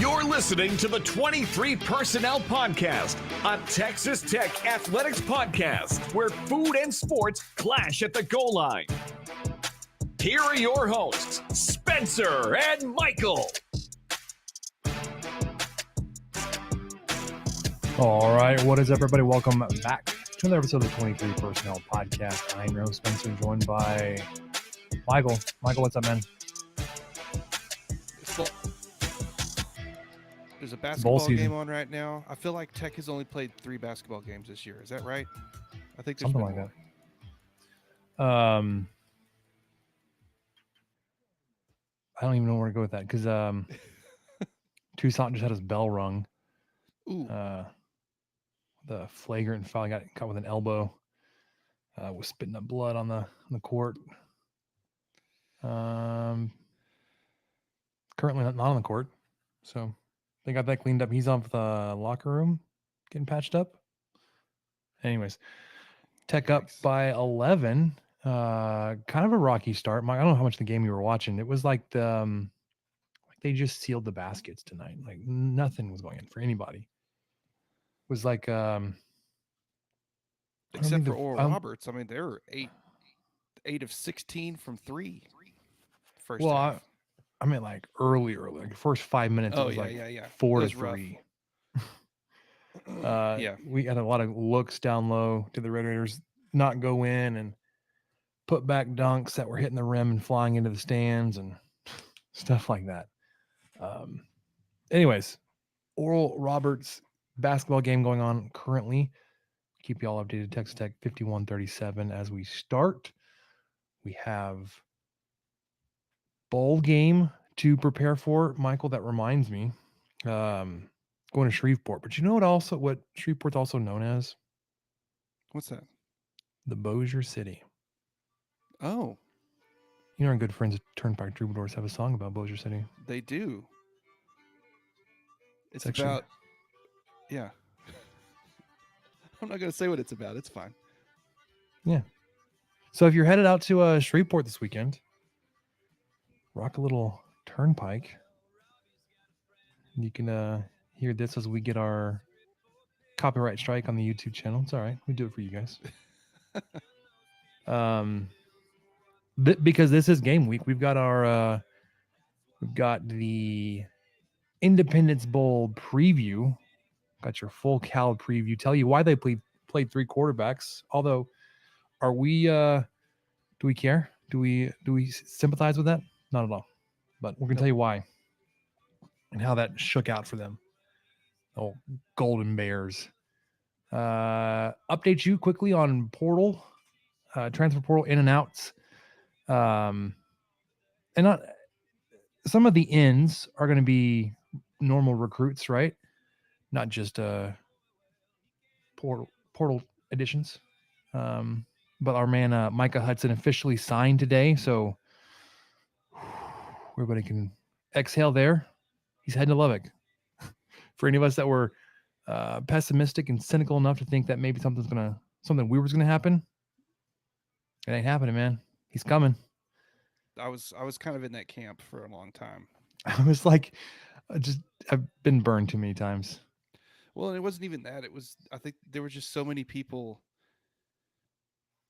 You're listening to the 23 Personnel Podcast, a Texas Tech athletics podcast where food and sports clash at the goal line. Here are your hosts, Spencer and Michael. All right, what is up, everybody? Welcome back to another episode of the 23 Personnel Podcast. I'm your host, Spencer, joined by Michael. Michael, what's up, man? There's a basketball season game on right now. I feel like Tech has only played 3 basketball games this year. Is that right? I think there's something been like more. that. I don't even know where to go with that because Tucson just had his bell rung. Ooh. The flagrant foul, got caught with an elbow. Was spitting up blood on the court. Currently not on the court, so they got that cleaned up. He's off the locker room, getting patched up. Anyways, Tech up by 11. Kind of a rocky start. I don't know how much of the game you were watching. It was like they just sealed the baskets tonight. Like nothing was going in for anybody. It was like except for Oral Roberts. I mean, they were 8 of 16 from 3 first half. I mean, like early, like first 5 minutes. Oh, it was yeah. 4 to was 3. Yeah, we had a lot of looks down low to the Red Raiders not go in and put back dunks that were hitting the rim and flying into the stands and stuff like that. Anyways, Oral Roberts basketball game going on currently. Keep you all updated. Texas Tech 51-37 as we start. We have bowl game to prepare for. Michael, that reminds me, going to Shreveport. But you know what Shreveport's also known as? What's that? The Bossier City. Oh. You know our good friends at Turnpike Troubadours have a song about Bossier City. They do. It's actually about, yeah. I'm not going to say what it's about. It's fine. Yeah. So if you're headed out to Shreveport this weekend, rock a little Turnpike. You can hear this as we get our copyright strike on the YouTube channel. It's all right. We do it for you guys. Because this is game week, we've got the Independence Bowl preview. Got your full Cal preview. Tell you why they played 3 quarterbacks. Although, are we? Do we care? Do we sympathize with that? Not at all. But we're gonna tell you why and how that shook out for them. Oh, Golden Bears. Update you quickly on portal, transfer portal in and outs. And not some of the ins are going to be normal recruits, right? Not just portal additions. But our man Micah Hudson officially signed today, so everybody can exhale there. He's heading to Lubbock. For any of us that were pessimistic and cynical enough to think that maybe something weird was gonna happen, it ain't happening, man. He's coming. I was kind of in that camp for a long time. I was like, I've been burned too many times. Well, and it wasn't even that. It was, I think there were just so many people.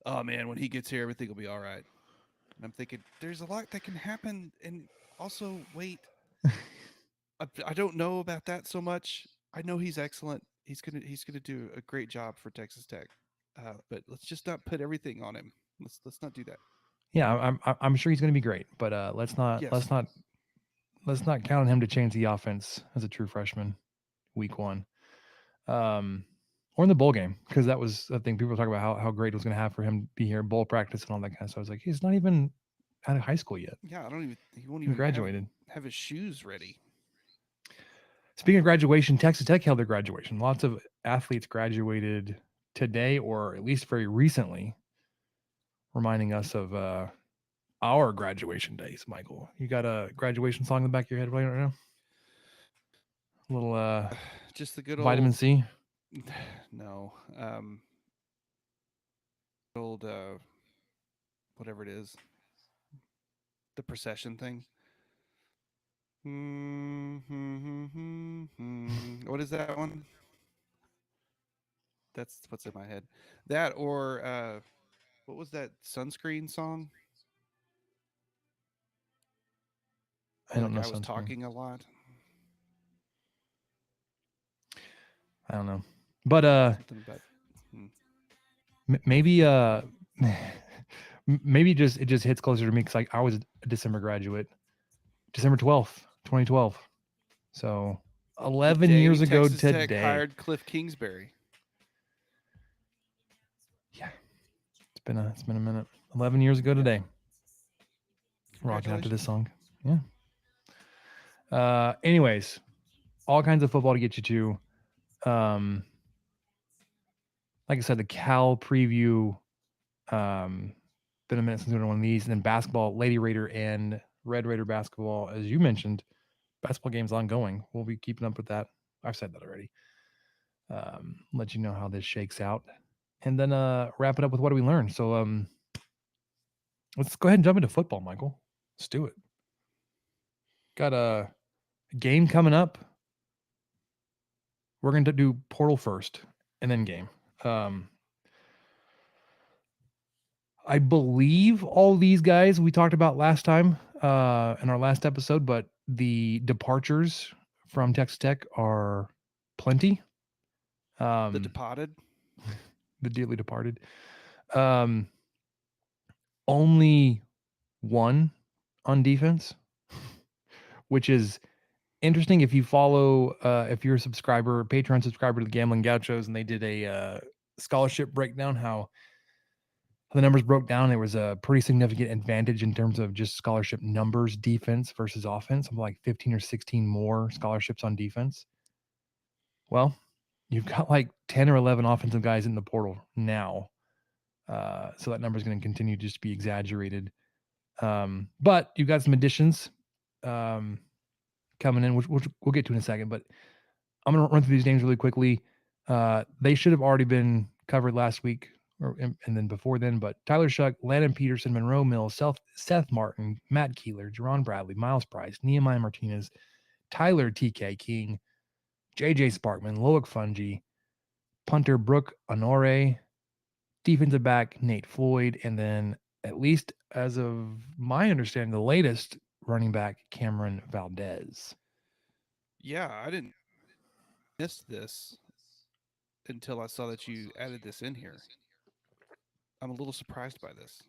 Oh man, when he gets here, everything will be all right. And I'm thinking, there's a lot that can happen, and also wait. I don't know about that so much. I know he's excellent. He's gonna do a great job for Texas Tech. But let's just not put everything on him. Let's not do that. Yeah, I'm sure he's gonna be great, but let's not count on him to change the offense as a true freshman, week 1. Or in the bowl game, because that was the thing people were talking about how great it was going to have for him to be here, bowl practice and all that kind of stuff. I was like, he's not even out of high school yet. Yeah, he won't even graduated. Have his shoes ready. Speaking of graduation, Texas Tech held their graduation. Lots of athletes graduated today, or at least very recently, reminding us of our graduation days. Michael, you got a graduation song in the back of your head right now? A little just the good vitamin old C. No. Old whatever it is. The procession thing. What is that one? That's what's in my head. That or what was that sunscreen song I where the don't know guy was sunscreen. talking a lot? I don't know. But Something about. Hmm. maybe maybe it just hits closer to me because I was a December graduate, December 12th, 2012. So The 11 day years ago Texas Tech today. hired Cliff Kingsbury. Yeah, it's been a minute. 11 years ago Yeah. today. Rocking out to this Congratulations. song. Yeah. Anyways, all kinds of football to get you to. Like I said, the Cal preview. Been a minute since we did one of these, and then basketball, Lady Raider and Red Raider basketball, as you mentioned, basketball game's ongoing. We'll be keeping up with that. I've said that already. Let you know how this shakes out, and then wrap it up with what do we learn. So let's go ahead and jump into football, Michael. Let's do it. Got a game coming up. We're going to do portal first, and then game. I believe all these guys we talked about last time in our last episode, but the departures from Texas Tech are plenty. The Departed. The dearly departed. Only one on defense, which is interesting. If you follow, if you're a subscriber, Patreon subscriber to the Gambling Gauchos, and they did a scholarship breakdown, how the numbers broke down. There was a pretty significant advantage in terms of just scholarship numbers, defense versus offense. Something like 15 or 16 more scholarships on defense. Well, you've got like 10 or 11 offensive guys in the portal now. So that number is going to continue to just be exaggerated. But you've got some additions coming in, which we'll get to in a second. But I'm going to run through these names really quickly. They should have already been covered last week and then before then. But Tyler Shuck, Landon Peterson, Monroe Mills, Seth Martin, Matt Keeler, Jerron Bradley, Miles Price, Nehemiah Martinez, Tyler TK King, JJ Sparkman, Loic Fungi, punter Brooke Honore, defensive back Nate Floyd, and then at least as of my understanding, the latest running back Cameron Valdez. Yeah, I didn't miss this until I saw that you added this in here. I'm a little surprised by this.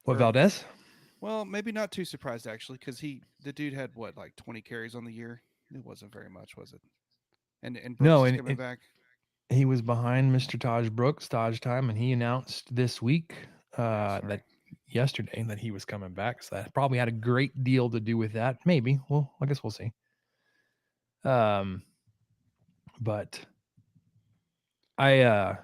What, Or, Valdez? well, maybe not too surprised actually, because the dude had what, like 20 carries on the year. It wasn't very much, was it? And Brooks No, is and coming back. he was behind Mr. Taj Brooks, Taj time, and he announced this week, that yesterday, that he was coming back. So that probably had a great deal to do with that. Maybe. Well, I guess we'll see. But I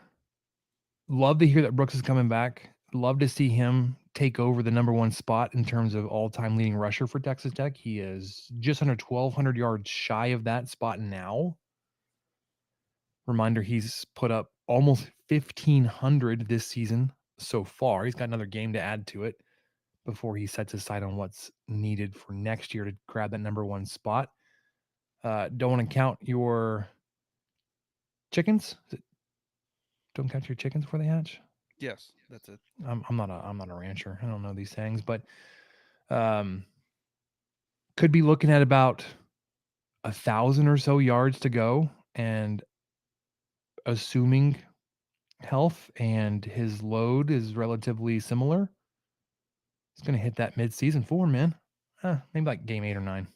love to hear that Brooks is coming back. Love to see him take over the number one spot in terms of all-time leading rusher for Texas Tech. He is just under 1,200 yards shy of that spot now. Reminder, he's put up almost 1,500 this season so far. He's got another game to add to it before he sets his sight on what's needed for next year to grab that number one spot. Don't want to count your chickens. Don't count your chickens before they hatch. Yes, that's it. I'm not a rancher. I don't know these things, but could be looking at about 1,000 or so yards to go, and assuming health and his load is relatively similar, he's going to hit that mid-season form, man. Maybe like game 8 or 9,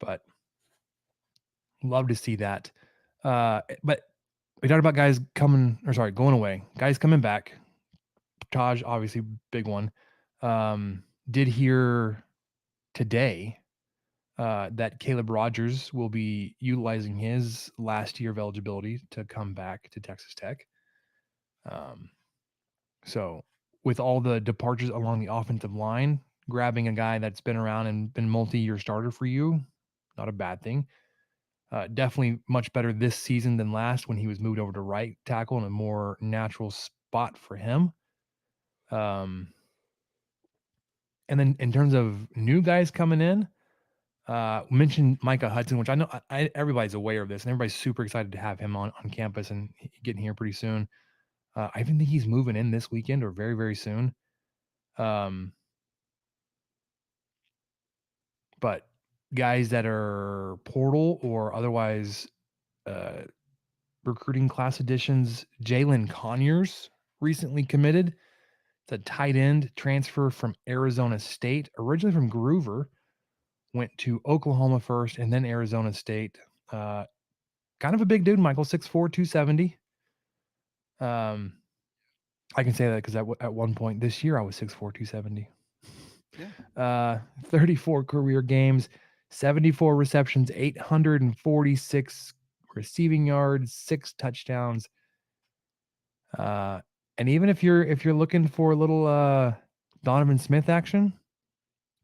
but love to see that. But we talked about guys going away. Guys coming back. Taj, obviously, big one. Did hear today that Caleb Rogers will be utilizing his last year of eligibility to come back to Texas Tech. So with all the departures along the offensive line, grabbing a guy that's been around and been multi-year starter for you, not a bad thing. Definitely much better this season than last when he was moved over to right tackle in a more natural spot for him. And then in terms of new guys coming in, mentioned Micah Hudson, which I know everybody's aware of this, and everybody's super excited to have him on campus and getting here pretty soon. I even think he's moving in this weekend or very, very soon. But guys that are portal or otherwise recruiting class additions, Jalen Conyers recently committed. It's a tight end transfer from Arizona State, originally from Groover, went to Oklahoma first and then Arizona State. Kind of a big dude, Michael, 6'4", 270. I can say that because at one point this year I was 6'4", 270. Yeah. 34 career games, 74 receptions, 846 receiving yards, 6 touchdowns. And even if you're looking for a little Donovan Smith action,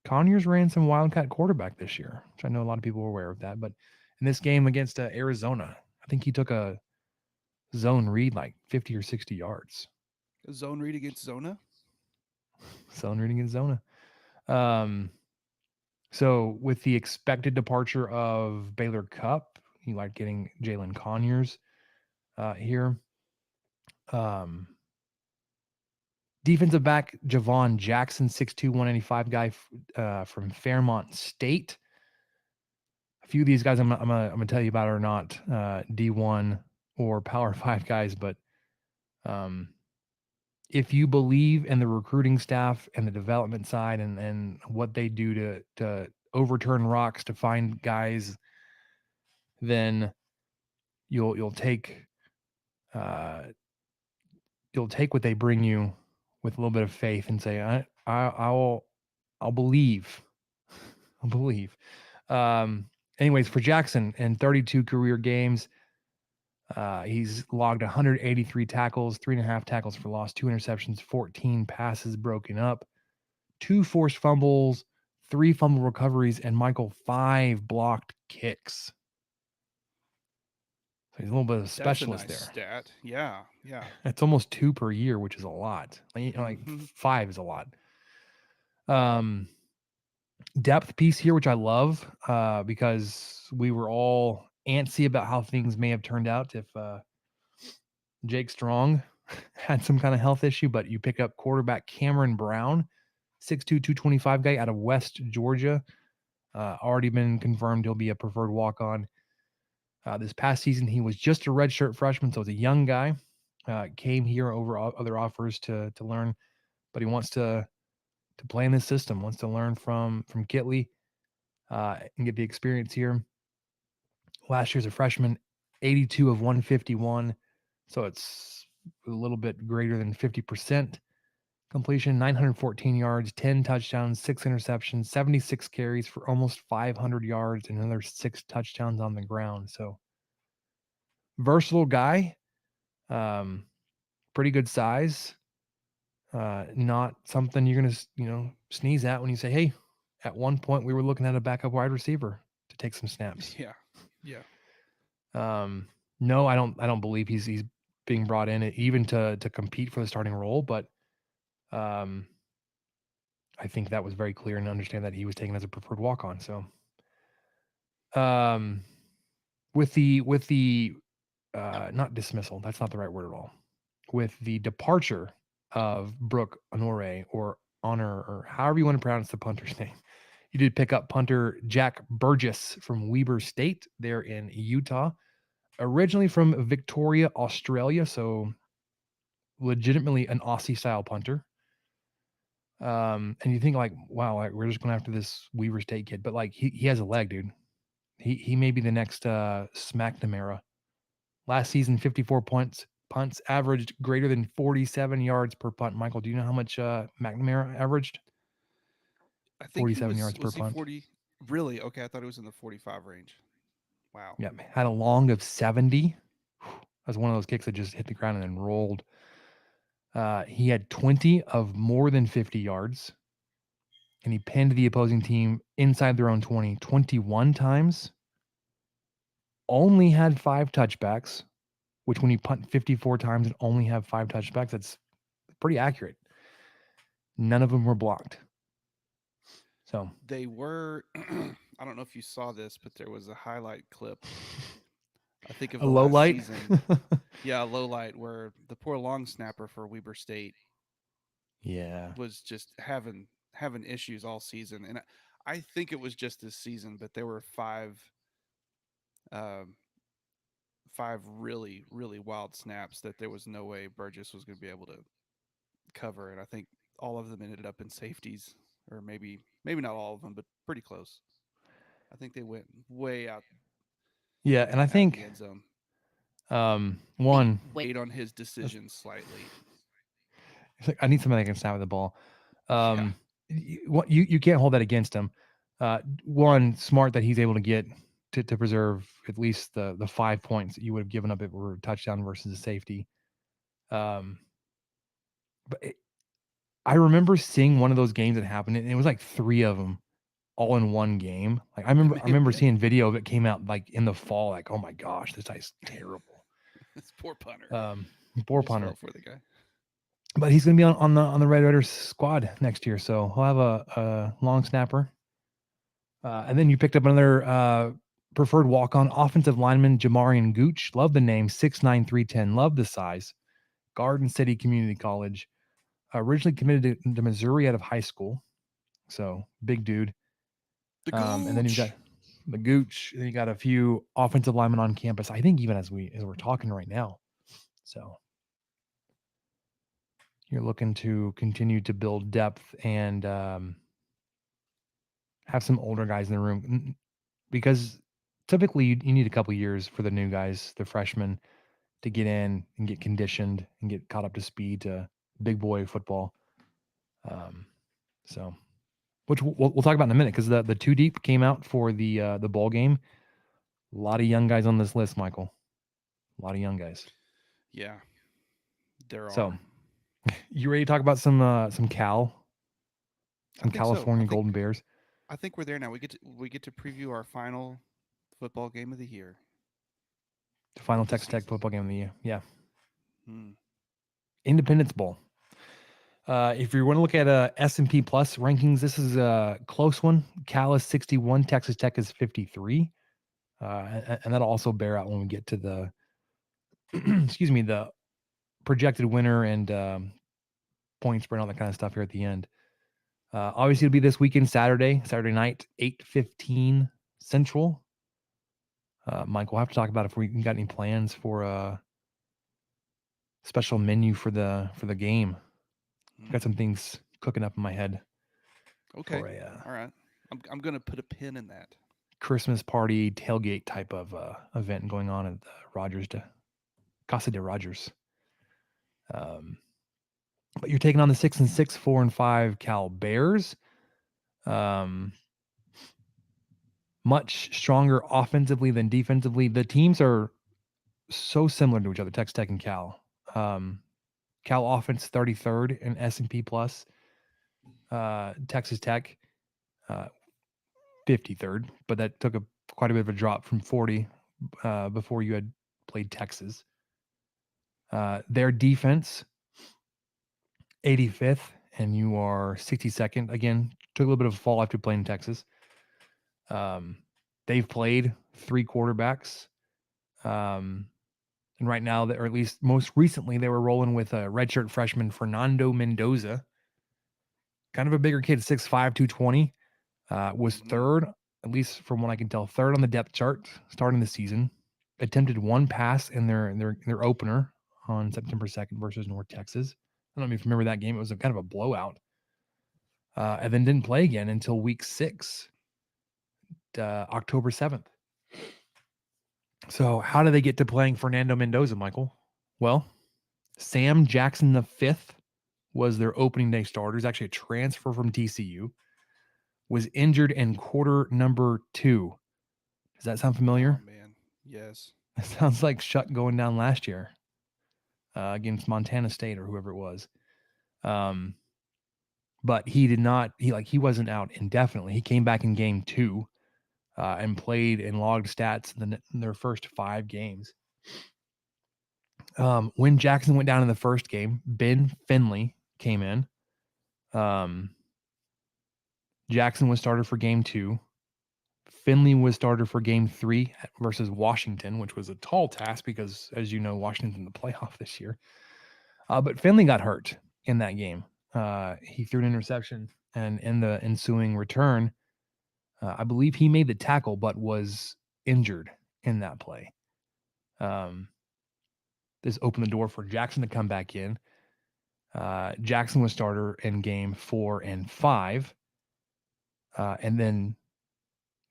Conyers ran some Wildcat quarterback this year, which I know a lot of people are aware of that. But in this game against Arizona, I think he took a zone read like 50 or 60 yards. A zone read against Zona? Zone reading in Zona. So with the expected departure of Baylor Cup, you like getting Jalen Conyers here. Defensive back Javon Jackson, 6'2", 195 guy from Fairmont State. A few of these guys I'm gonna tell you about are not D1 or Power 5 guys, but if you believe in the recruiting staff and the development side and what they do to overturn rocks to find guys, then you'll take what they bring you with a little bit of faith and say I'll believe. I'll believe. Anyways, for Jackson, in 32 career games, he's logged 183 tackles, 3.5 tackles for loss, 2 interceptions, 14 passes broken up, 2 forced fumbles, 3 fumble recoveries, and Michael 5 blocked kicks. So he's a little bit of a specialist That's a nice there. stat. Yeah, yeah. It's almost 2 per year, which is a lot. Like 5 is a lot. Depth piece here, which I love, because we were all antsy about how things may have turned out if Jake Strong had some kind of health issue, but you pick up quarterback Cameron Brown, 6'2", 225 guy out of West Georgia. Already been confirmed he'll be a preferred walk-on. This past season, he was just a redshirt freshman, so he's a young guy. Came here over other offers to learn, but he wants to play in this system, wants to learn from Kitley and get the experience here. Last year's a freshman, 82 of 151, so it's a little bit greater than 50% completion, 914 yards, 10 touchdowns, 6 interceptions, 76 carries for almost 500 yards, and another 6 touchdowns on the ground. So versatile guy, pretty good size. Not something you're gonna sneeze at when you say, hey, at one point we were looking at a backup wide receiver to take some snaps. Yeah. No, I don't believe he's being brought in even to compete for the starting role, but I think that was very clear and understand that he was taken as a preferred walk-on. So with the not dismissal, that's not the right word at all. With the departure of Brooke Honore or Honor, or however you want to pronounce the punter's name, you did pick up punter Jack Burgess from Weber State there in Utah, originally from Victoria, Australia, so legitimately an Aussie style punter. And you think like, wow, like we're just going after this Weber State kid, but like he has a leg, dude. He may be the next McNamara. Last season, 54 punts, averaged greater than 47 yards per punt. Michael, do you know how much McNamara averaged? I think he 47 yards per was he punt. 40? Really? Okay, I thought it was in the 45 range. Wow. Yeah, had a long of 70. That was one of those kicks that just hit the ground and then rolled. He had 20 of more than 50 yards, and he pinned the opposing team inside their own 20 21 times. Only had 5 touchbacks, which when you punt 54 times and only have 5 touchbacks, that's pretty accurate. None of them were blocked. So They were, I don't know if you saw this, but there was a highlight clip, I think of a the low last light. season. Yeah, a low light where the poor long snapper for Weber State Yeah. was just having issues all season. And I think it was just this season, but there were um, five really, really wild snaps that there was no way Burgess was going to be able to cover. And I think all of them ended up in safeties, or maybe not all of them, but pretty close. I think they went way Yeah, and I out of the think end zone. one, Wait on his decision slightly. it's like, I need somebody that can snap with the ball. Yeah. You can't hold that against him. One, smart that he's able to get to preserve at least the 5 points that you would have given up if it were a touchdown versus a safety. Um, but I remember seeing one of those games that happened, and it was like 3 of them all in one game. Like I It remember, may I have remember been. seeing video of it came out like in the fall. Like, oh my gosh, this guy's terrible. This poor punter. Um, You Poor just punter. felt for the guy. But he's going to be on the Red Raiders squad next year, so he'll have a long snapper. And then you picked up another preferred walk-on offensive lineman, Jamarian Gooch. Love the name, 6'9", 310. Love the size. Garden City Community College. Originally committed to Missouri out of high school, so big dude. The And then you've got Gooch. the Gooch. And you got a few offensive linemen on campus. I think even as we're talking right now. So you're looking to continue to build depth and have some older guys in the room because typically you need a couple years for the new guys, the freshmen, to get in and get conditioned and get caught up to speed to big boy football. Um, so, which we'll talk about in a minute because the two deep came out for the bowl game. A lot of young guys on this list, Michael. A lot of young guys. Yeah, there So, are. you ready to talk about some I think so. California Golden Bears? I think we're there now. We get to preview our final football game of the year. The final Of the Texas Tech season. football game of the year. Yeah, Hmm. Independence Bowl. If you want to look at S&P Plus rankings, this is a close one. Cal is 61, Texas Tech is 53. And that'll also bear out when we get to the, excuse me, the projected winner and point spread, all that kind of stuff here at the end. Obviously, it'll be this weekend, Saturday night, 8:15 Central. Mike, we'll have to talk about if we got any plans for a special menu for the game. Got some things cooking up in my head Okay. for a All right. I'm gonna put a pin in that. Christmas party tailgate type of event going on at the Casa de Rogers. But you're taking on the 6-6, 4-5 Cal Bears. Much stronger offensively than defensively. The teams are so similar to each other, Texas Tech and Cal. Cal offense 33rd in S&P Plus. Texas Tech 53rd, but that took quite a bit of a drop from 40 before you had played Texas. Their defense 85th, and you are 62nd. Again, took a little bit of a fall after playing Texas. They've played 3 quarterbacks. And right now, or at least most recently, they were rolling with a redshirt freshman, Fernando Mendoza. Kind of a bigger kid, 6'5", 220. Was third, at least from what I can tell, third on the depth chart starting the season. Attempted 1 pass in their opener on September 2nd versus North Texas. I don't know if you remember that game. It was kind of a blowout. And then didn't play again until week 6, October 7th. So how do they get to playing Fernando Mendoza, Michael? Well, Sam Jackson V was their opening day starter. He's actually a transfer from TCU. Was injured in quarter number 2. Does that sound familiar? Oh man, yes. It sounds like Shuck going down last year against Montana State or whoever it was. But he did not. He wasn't out indefinitely. He came back in game 2 and played and logged stats in their first 5 games. When Jackson went down in the first game, Ben Finley came in. Jackson was starter for game 2. Finley was starter for game 3 versus Washington, which was a tall task because, as you know, Washington's in the playoff this year. But Finley got hurt in that game. He threw an interception, and in the ensuing return, I believe he made the tackle, but was injured in that play. This opened the door for Jackson to come back in. Jackson was starter in game 4 and 5, and then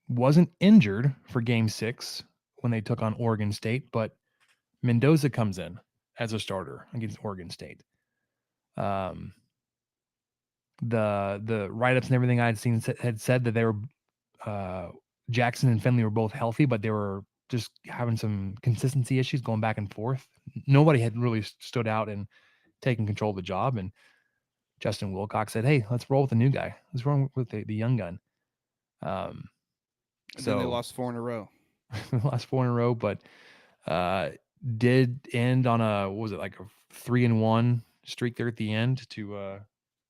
wasn't injured for game 6 when they took on Oregon State, but Mendoza comes in as a starter against Oregon State. The write-ups and everything I had seen had said that they were Jackson and Finley were both healthy, but they were just having some consistency issues going back and forth. Nobody had really stood out and taken control of the job. And Justin Wilcox said, "Hey, let's roll with the new guy. Let's roll with the young gun." And then they lost 4 in a row. Lost 4 in a row, but did end on what was it, like a 3-1 streak there at the end to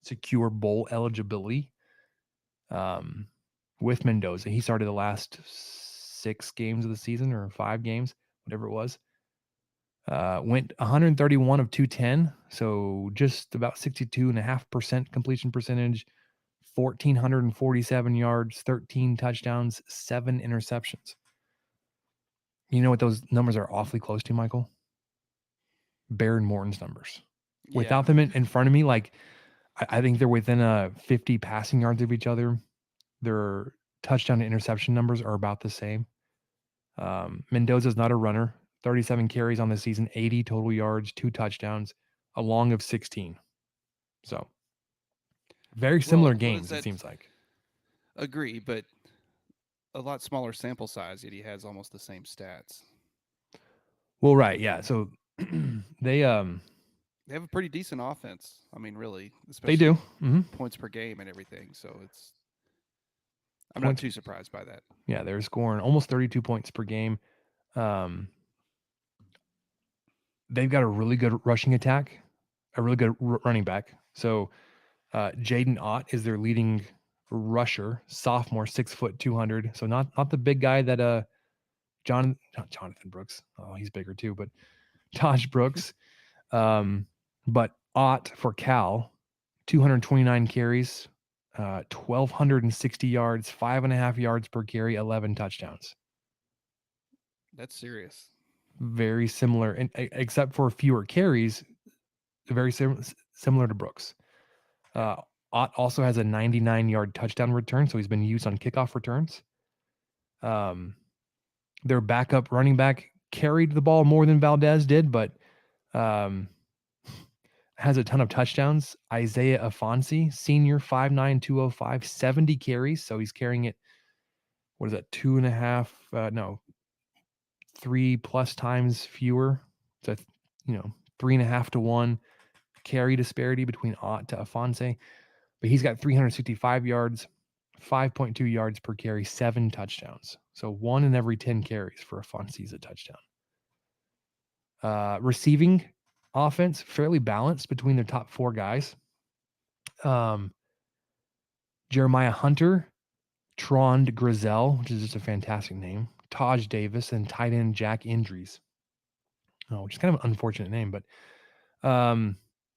secure bowl eligibility with Mendoza. He started the last 6 games of the season, or 5 games, whatever it was. Went 131 of 210, so just about 62.5% completion percentage, 1,447 yards, 13 touchdowns, 7 interceptions. You know what those numbers are awfully close to, Michael? Baron Morton's numbers. Yeah. Without them in front of me, like I think they're within 50 passing yards of each other. Their touchdown to interception numbers are about the same. Mendoza's not a runner. 37 carries on the season, 80 total yards, 2 touchdowns, a long of 16. So very similar games, it seems like. Agree, but a lot smaller sample size, yet he has almost the same stats. Well, right, yeah. So they have a pretty decent offense. I mean, really, they especially do. Points per game and everything. So I'm not too surprised by that. Yeah, they're scoring almost 32 points per game. They've got a really good rushing attack, a really good running back. So Jaden Ott is their leading rusher, sophomore, 6 foot 200. So not the big guy that Jonathan Brooks. Oh, he's bigger too, but Taj Brooks. But Ott for Cal, 229 carries, 1,260 yards, 5.5 yards per carry, 11 touchdowns. That's serious. Very similar, and except for fewer carries, very similar to Brooks. Ott also has a 99-yard touchdown return, so he's been used on kickoff returns. Their backup running back carried the ball more than Valdez did, but has a ton of touchdowns. Isaiah Afonso, senior, 5'9", 205, 70 carries, so he's carrying it, what is that, 3+ times fewer. So, 3.5 to 1 carry disparity between Ott to Afonso. But he's got 365 yards, 5.2 yards per carry, 7 touchdowns. So 1 in every 10 carries for Afonso is a touchdown. Receiving offense, fairly balanced between their top 4 guys. Jeremiah Hunter, Trond Grizel, which is just a fantastic name, Taj Davis, and tight end Jack Indries. Which is kind of an unfortunate name, but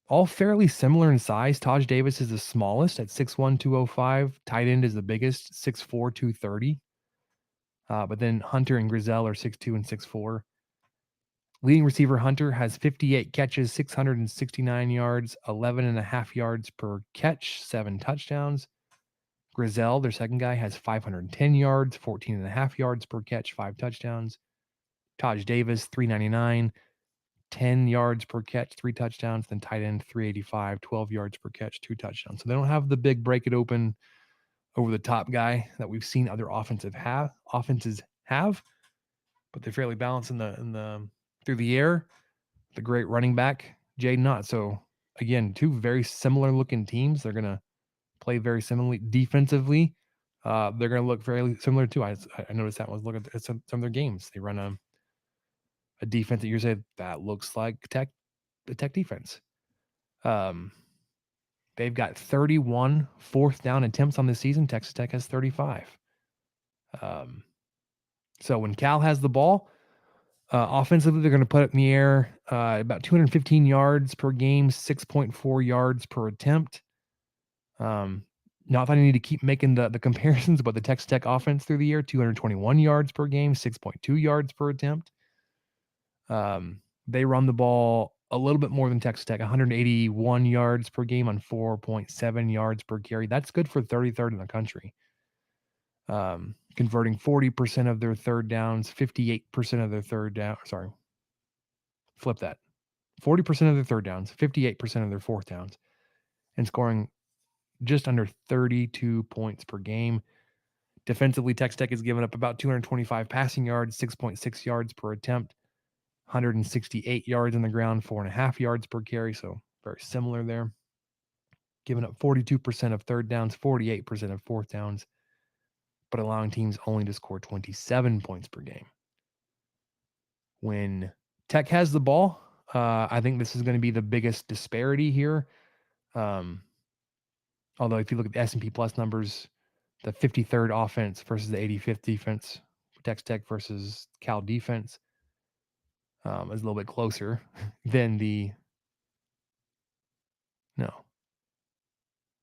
all fairly similar in size. Taj Davis is the smallest at 6'1", 205. Tight end is the biggest, 6'4", 230. But then Hunter and Grizel are 6'2" and 6'4". Leading receiver Hunter has 58 catches, 669 yards, 11.5 yards per catch, 7 touchdowns. Grizel, their second guy, has 510 yards, 14.5 yards per catch, 5 touchdowns. Taj Davis, 399, 10 yards per catch, 3 touchdowns. Then tight end, 385, 12 yards per catch, 2 touchdowns. So they don't have the big break it open over the top guy that we've seen other offenses have, but they're fairly balanced in the through the air. The great running back, Jaden Ott. So again, 2 very similar looking teams. They're gonna play very similarly defensively. They're gonna look very similar too. I noticed that when I was looking at some of their games. They run a defense that you say that looks like the tech defense. They've got 31 fourth down attempts on the season. Texas Tech has 35. So when Cal has the ball, offensively, they're going to put it in the air about 215 yards per game, 6.4 yards per attempt. Not that I need to keep making the comparisons, but the Texas Tech offense through the year, 221 yards per game, 6.2 yards per attempt. They run the ball a little bit more than Texas Tech, 181 yards per game on 4.7 yards per carry. That's good for 33rd in the country. Converting 40% of their third downs, 58% of their third down. Sorry, flip that. 40% of their third downs, 58% of their fourth downs, and scoring just under 32 points per game. Defensively, Texas Tech has given up about 225 passing yards, 6.6 yards per attempt, 168 yards on the ground, 4.5 yards per carry. So very similar there. Giving up 42% of third downs, 48% of fourth downs, but allowing teams only to score 27 points per game. When Tech has the ball, I think this is going to be the biggest disparity here. Although if you look at the S&P Plus numbers, the 53rd offense versus the 85th defense, Texas Tech versus Cal defense is a little bit closer than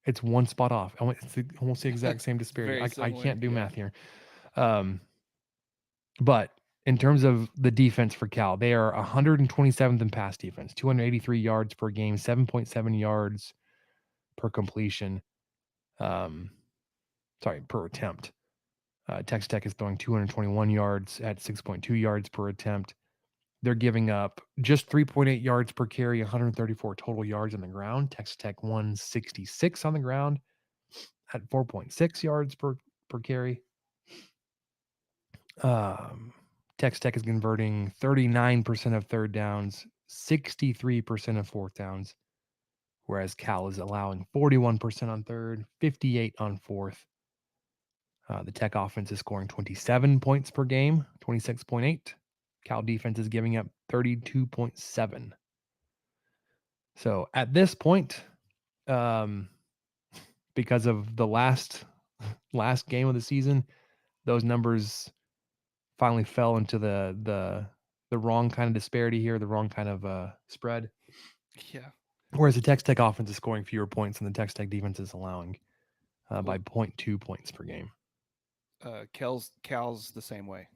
it's one spot off. It's almost the exact same disparity. I can't do math here. But in terms of the defense for Cal, they are 127th in pass defense, 283 yards per game, 7.7 yards per completion. Per attempt. Texas Tech is throwing 221 yards at 6.2 yards per attempt. They're giving up just 3.8 yards per carry, 134 total yards on the ground. Texas Tech 166 on the ground at 4.6 yards per carry. Texas Tech is converting 39% of third downs, 63% of fourth downs, whereas Cal is allowing 41% on third, 58 on fourth. The Tech offense is scoring 27 points per game, 26.8. Cal defense is giving up 32.7. So at this point, because of the last game of the season, those numbers finally fell into the wrong kind of disparity here, the wrong kind of spread. Yeah. Whereas the Texas Tech offense is scoring fewer points than the Texas Tech defense is allowing by 0.2 points per game. Cal's the same way.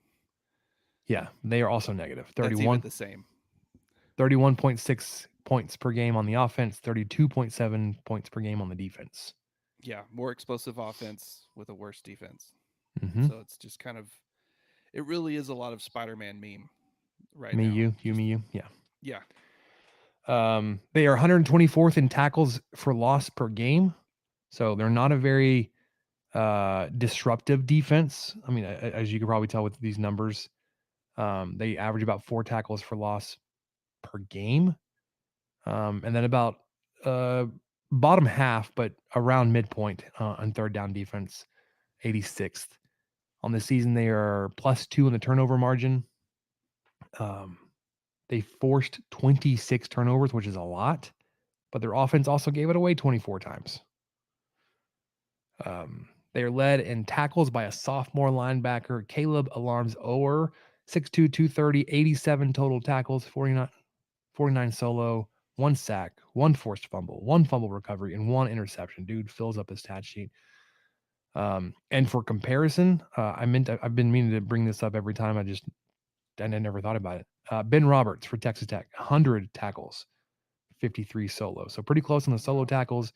Yeah, they are also negative. 31. That's even the same. 31.6 points per game on the offense, 32.7 points per game on the defense. Yeah, more explosive offense with a worse defense. Mm-hmm. So it's just kind of, it really is a lot of Spider-Man meme right me, now. You. Yeah. Yeah. They are 124th in tackles for loss per game. So they're not a very disruptive defense. I mean, as you can probably tell with these numbers, they average about 4 tackles for loss per game. And then about bottom half, but around midpoint on third down defense, 86th. On the season, they are +2 in the turnover margin. They forced 26 turnovers, which is a lot, but their offense also gave it away 24 times. They are led in tackles by a sophomore linebacker, Caleb Alarms Ower, 6'2", 230, 87 total tackles, 49 solo, 1 sack, 1 forced fumble, 1 fumble recovery, and 1 interception. Dude fills up his stat sheet. And for comparison, I've been meaning to bring this up every time. I never thought about it. Ben Roberts for Texas Tech, 100 tackles, 53 solo. So pretty close on the solo tackles,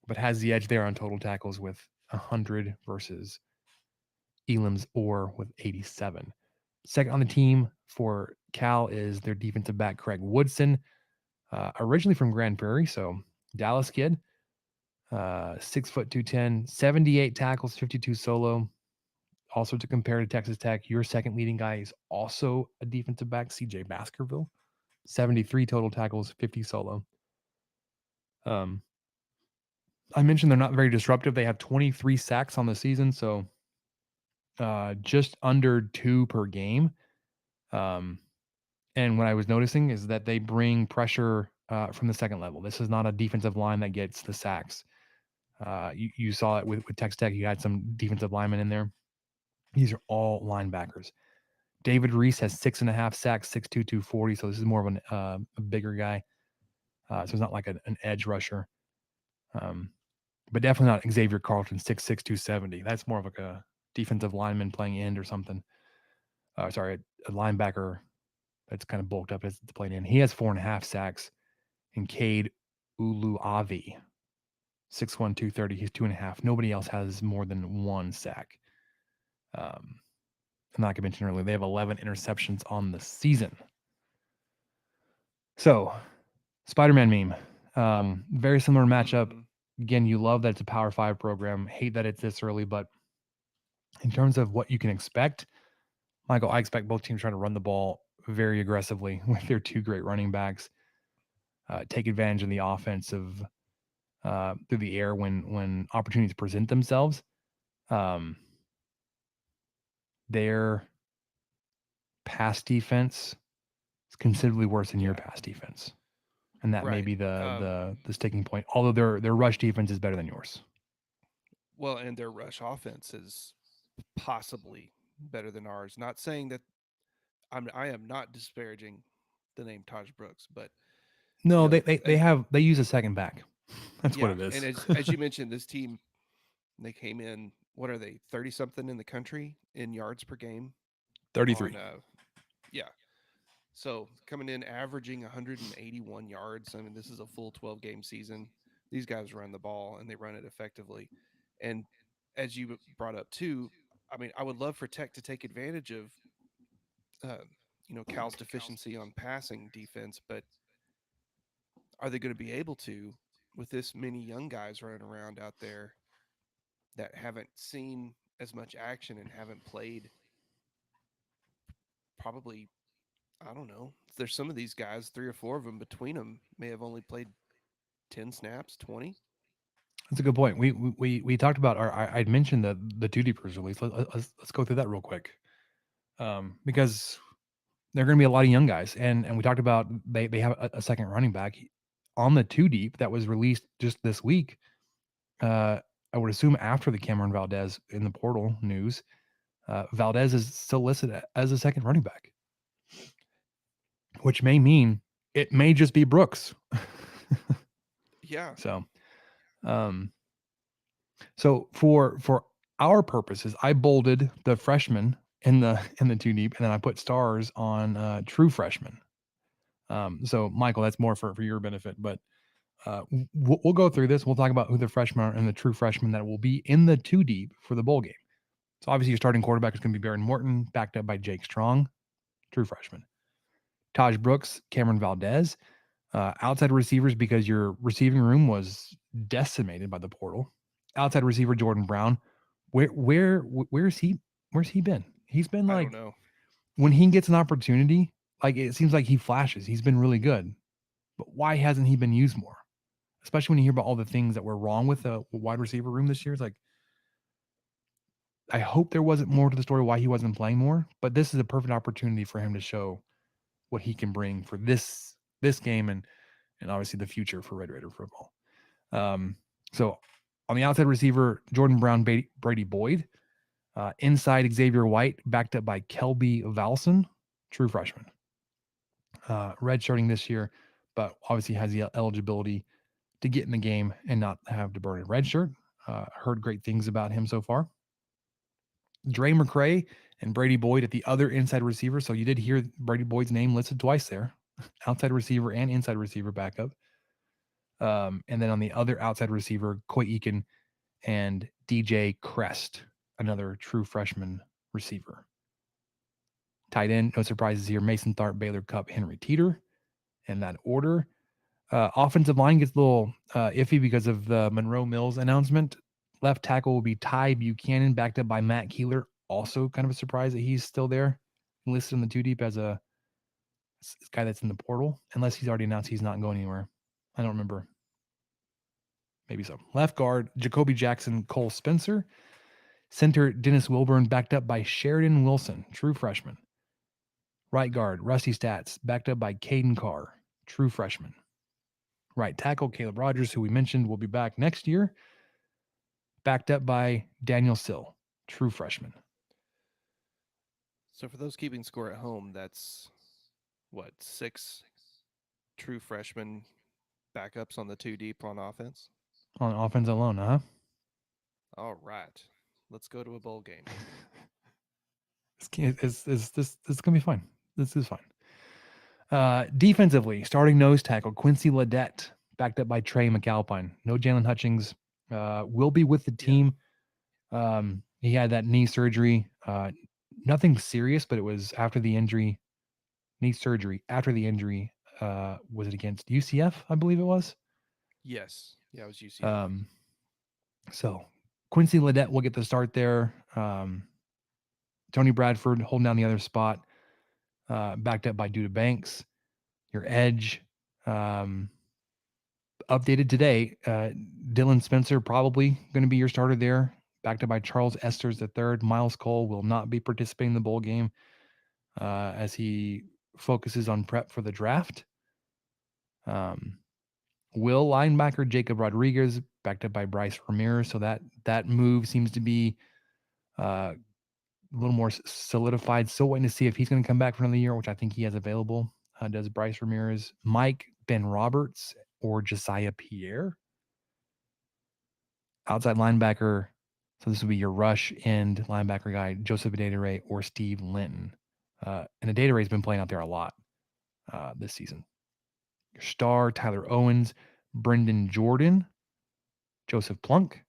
but has the edge there on total tackles with 100 versus Elam's Orr with 87. Second on the team for Cal is their defensive back, Craig Woodson, originally from Grand Prairie, so Dallas kid, 6 foot 210, 78 tackles, 52 solo. Also to compare to Texas Tech, your second leading guy is also a defensive back, CJ Baskerville, 73 total tackles, 50 solo. I mentioned they're not very disruptive. They have 23 sacks on the season, so just under 2 per game. And what I was noticing is that they bring pressure from the second level. This is not a defensive line that gets the sacks. You saw it with Texas Tech. You had some defensive linemen in there. These are all linebackers. David Reese has 6.5 sacks, 6'2", 240. So this is more of a bigger guy. So it's not like an edge rusher. But definitely not Xavier Carlton, 6'6", 270. That's more of like a defensive lineman playing end or something. Sorry, a linebacker that's kind of bulked up as playing end. He has 4.5 sacks. And Cade Uluavi, 6'1", 230. He's 2.5. Nobody else has more than 1 sack. And like I mentioned earlier, they have 11 interceptions on the season. So, Spider-Man meme. Very similar matchup. Again, you love that it's a Power 5 program. Hate that it's this early, but in terms of what you can expect, Michael, I expect both teams trying to run the ball very aggressively with their 2 great running backs. Take advantage of the offensive through the air when opportunities present themselves. Their pass defense is considerably worse than your pass defense, and that may be the sticking point. Although their rush defense is better than yours. Well, and their rush offense is possibly better than ours. Not saying that I am not disparaging the name Taj Brooks, but no, you know, they use a second back. That's what it is. And as you mentioned, this team, they came in, what are they, 30 something in the country in yards per game? 33. Yeah. So coming in averaging 181 yards. I mean, this is a full 12 game season. These guys run the ball and they run it effectively. And as you brought up too, I mean, I would love for Tech to take advantage of, Cal's deficiency on passing defense, but are they going to be able to with this many young guys running around out there that haven't seen as much action and haven't played probably, I don't know. There's some of these guys, 3 or 4 of them between them may have only played 10 snaps, 20. That's a good point. We talked about I'd mentioned the 2 deepers release. Let's go through that real quick. Because there are going to be a lot of young guys, and we talked about they have a second running back on the 2 deep that was released just this week. I would assume after the Cameron Valdez in the portal news, Valdez is still listed as a second running back, which may mean it may just be Brooks. Yeah. So for our purposes, I bolded the freshman in the 2 deep, and then I put stars on true freshmen. So Michael, that's more for your benefit, but we'll go through this. We'll talk about who the freshmen are and the true freshmen that will be in the 2 deep for the bowl game. So obviously your starting quarterback is going to be Baron Morton, backed up by Jake Strong, true freshman. Taj Brooks, Cameron Valdez, outside receivers because your receiving room was decimated by the portal. Outside receiver Jordan Brown. Where's he been? He's been like, I don't know. When he gets an opportunity, like it seems like he flashes. He's been really good. But why hasn't he been used more? Especially when you hear about all the things that were wrong with the wide receiver room this year. It's like, I hope there wasn't more to the story why he wasn't playing more, but this is a perfect opportunity for him to show what he can bring for this game and obviously the future for Red Raider football. So on the outside receiver, Jordan Brown, Brady Boyd. Inside Xavier White, backed up by Kelby Valson, true freshman. Redshirting this year, but obviously has the eligibility to get in the game and not have to burn a red shirt. Heard great things about him so far. Dre McCray and Brady Boyd at the other inside receiver. So you did hear Brady Boyd's name listed twice there. Outside receiver and inside receiver backup. And then on the other outside receiver, Coy Eakin and DJ Crest, another true freshman receiver. Tight end, no surprises here. Mason Tharp, Baylor Cup, Henry Teeter in that order. Offensive line gets a little iffy because of the Monroe Mills announcement. Left tackle will be Ty Buchanan, backed up by Matt Keeler. Also kind of a surprise that he's still there. Listed in the 2 deep as a guy that's in the portal, unless he's already announced he's not going anywhere. I don't remember. Maybe so. Left guard, Jacoby Jackson, Cole Spencer. Center, Dennis Wilburn, backed up by Sheridan Wilson, true freshman. Right guard, Rusty Stats, backed up by Caden Carr, true freshman. Right tackle Caleb Rogers, who we mentioned will be back next year, backed up by Daniel Sill, true freshman. So for those keeping score at home, that's what, 6 true freshmen backups on the 2 deep on offense? On offense alone, huh? All right. Let's go to a bowl game. This is gonna be fine. This is fine. Defensively, starting nose tackle Quincy Ledette, backed up by Trey McAlpine. No Jalen Hutchings. Will be with the Yeah. team. He had that knee surgery. Nothing serious, but it was after the injury. Knee surgery after the injury. Was it against UCF? I believe it was. Yes. Yeah, it was UCF. So Quincy Ledette will get the start there. Tony Bradford holding down the other spot, backed up by Duda Banks. Your edge, updated today. Dylan Spencer probably going to be your starter there, backed up by Charles Esters III. Miles Cole will not be participating in the bowl game as he focuses on prep for the draft. Will linebacker Jacob Rodriguez, backed up by Bryce Ramirez. So that move seems to be a little more solidified. Still waiting to see if he's going to come back for another year, which I think he has available. Does Bryce Ramirez, Mike Ben Roberts, or Josiah Pierre? Outside linebacker. So this would be your rush end linebacker guy, Joseph Adederay or Steve Linton. And Adederay's been playing out there a lot this season. Your star, Tyler Owens, Brendan Jordan, Joseph Plunk.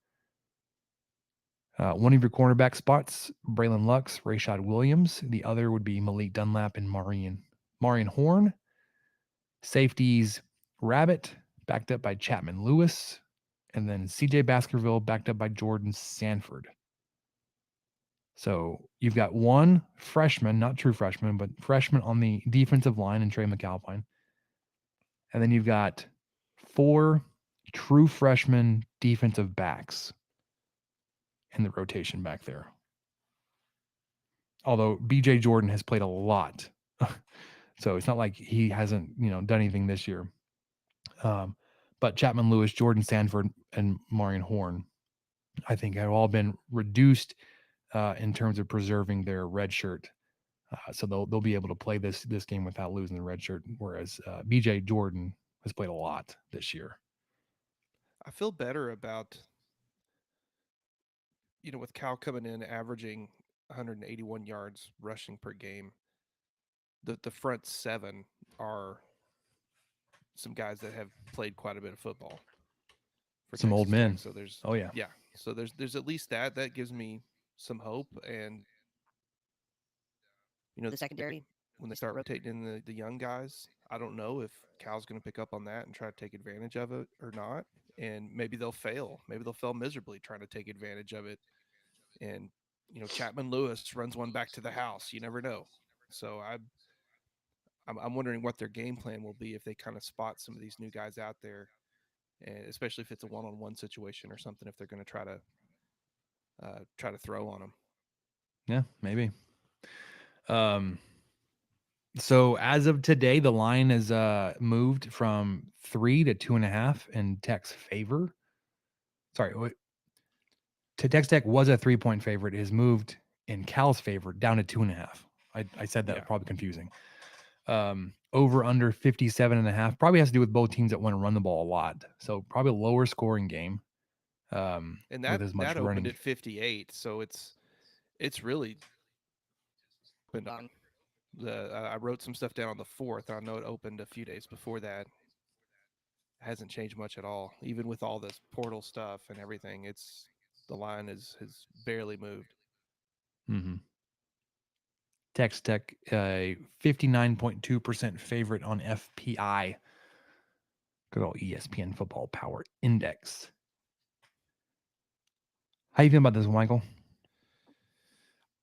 One of your cornerback spots, Braylon Lux, Rashad Williams. The other would be Malik Dunlap and Marion Horn. Safeties, Rabbit, backed up by Chapman Lewis. And then CJ Baskerville, backed up by Jordan Sanford. So you've got one freshman, not true freshman, but freshman on the defensive line in Trey McAlpine. And then you've got 4 true freshman defensive backs in the rotation back there. Although BJ Jordan has played a lot. So it's not like he hasn't, done anything this year. But Chapman Lewis, Jordan Sanford, and Marion Horn, I think, have all been reduced in terms of preserving their red shirt. So they'll be able to play this game without losing the red shirt, whereas BJ Jordan has played a lot this year. I feel better about, with Cal coming in averaging 181 yards rushing per game. The front 7 are some guys that have played quite a bit of football for Some Texas old men. Tech. So there's Oh yeah. So there's at least that gives me some hope. And the secondary, when they start rotating in the young guys, I don't know if Cal's going to pick up on that and try to take advantage of it or not. And maybe they'll fail. Maybe they'll fail miserably trying to take advantage of it. And Chapman Lewis runs one back to the house. You never know. So I'm wondering what their game plan will be if they kind of spot some of these new guys out there, and especially if it's a one-on-one situation or something. If they're going to try to throw on them. Yeah, maybe. So as of today, the line has moved from 3 to 2.5 in Tech's favor. Sorry, Texas Tech was a 3-point favorite. It has moved in Cal's favor down to 2.5. I said that was probably confusing. Over under 57.5 probably has to do with both teams that want to run the ball a lot. So probably a lower scoring game. And with as much that opened running. at 58, so it's really been on. I wrote some stuff down on the 4th. I know it opened a few days before that. It hasn't changed much at all, even with all this portal stuff and everything. The line has barely moved. Mm-hmm. Texas Tech, 59.2% favorite on FPI. Good old ESPN Football Power Index. How you feel about this, Michael?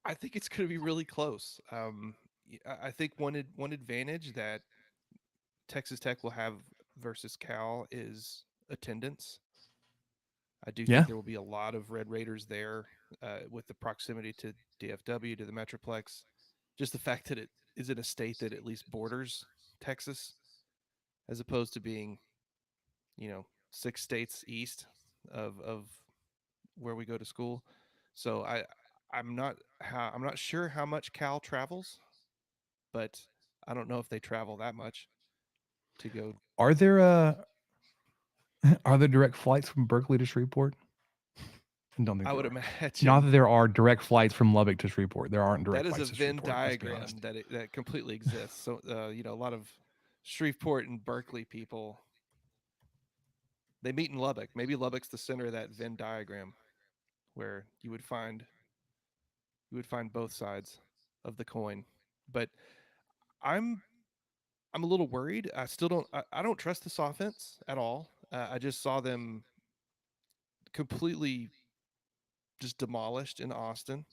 I think it's going to be really close. I think one advantage that Texas Tech will have versus Cal is attendance. I do think there will be a lot of Red Raiders there with the proximity to DFW, to the Metroplex. Just the fact that it is in a state that at least borders Texas, as opposed to being 6 states east of where we go to school. So I'm not sure how much Cal travels, but I don't know if they travel that much to go. Are there are there direct flights from Berkeley to Shreveport? I don't think I there would are. Not that imagine there are direct flights from Lubbock to Shreveport. There aren't that direct is a flights to Venn Shreveport. Let's be honest. diagram that completely exists. So a lot of Shreveport and Berkeley people, they meet in Lubbock. Maybe Lubbock's the center of that Venn diagram where you would find both sides of the coin. But I'm I'm a little worried. I still don't. I don't trust this offense at all. I just saw them completely just demolished in Austin.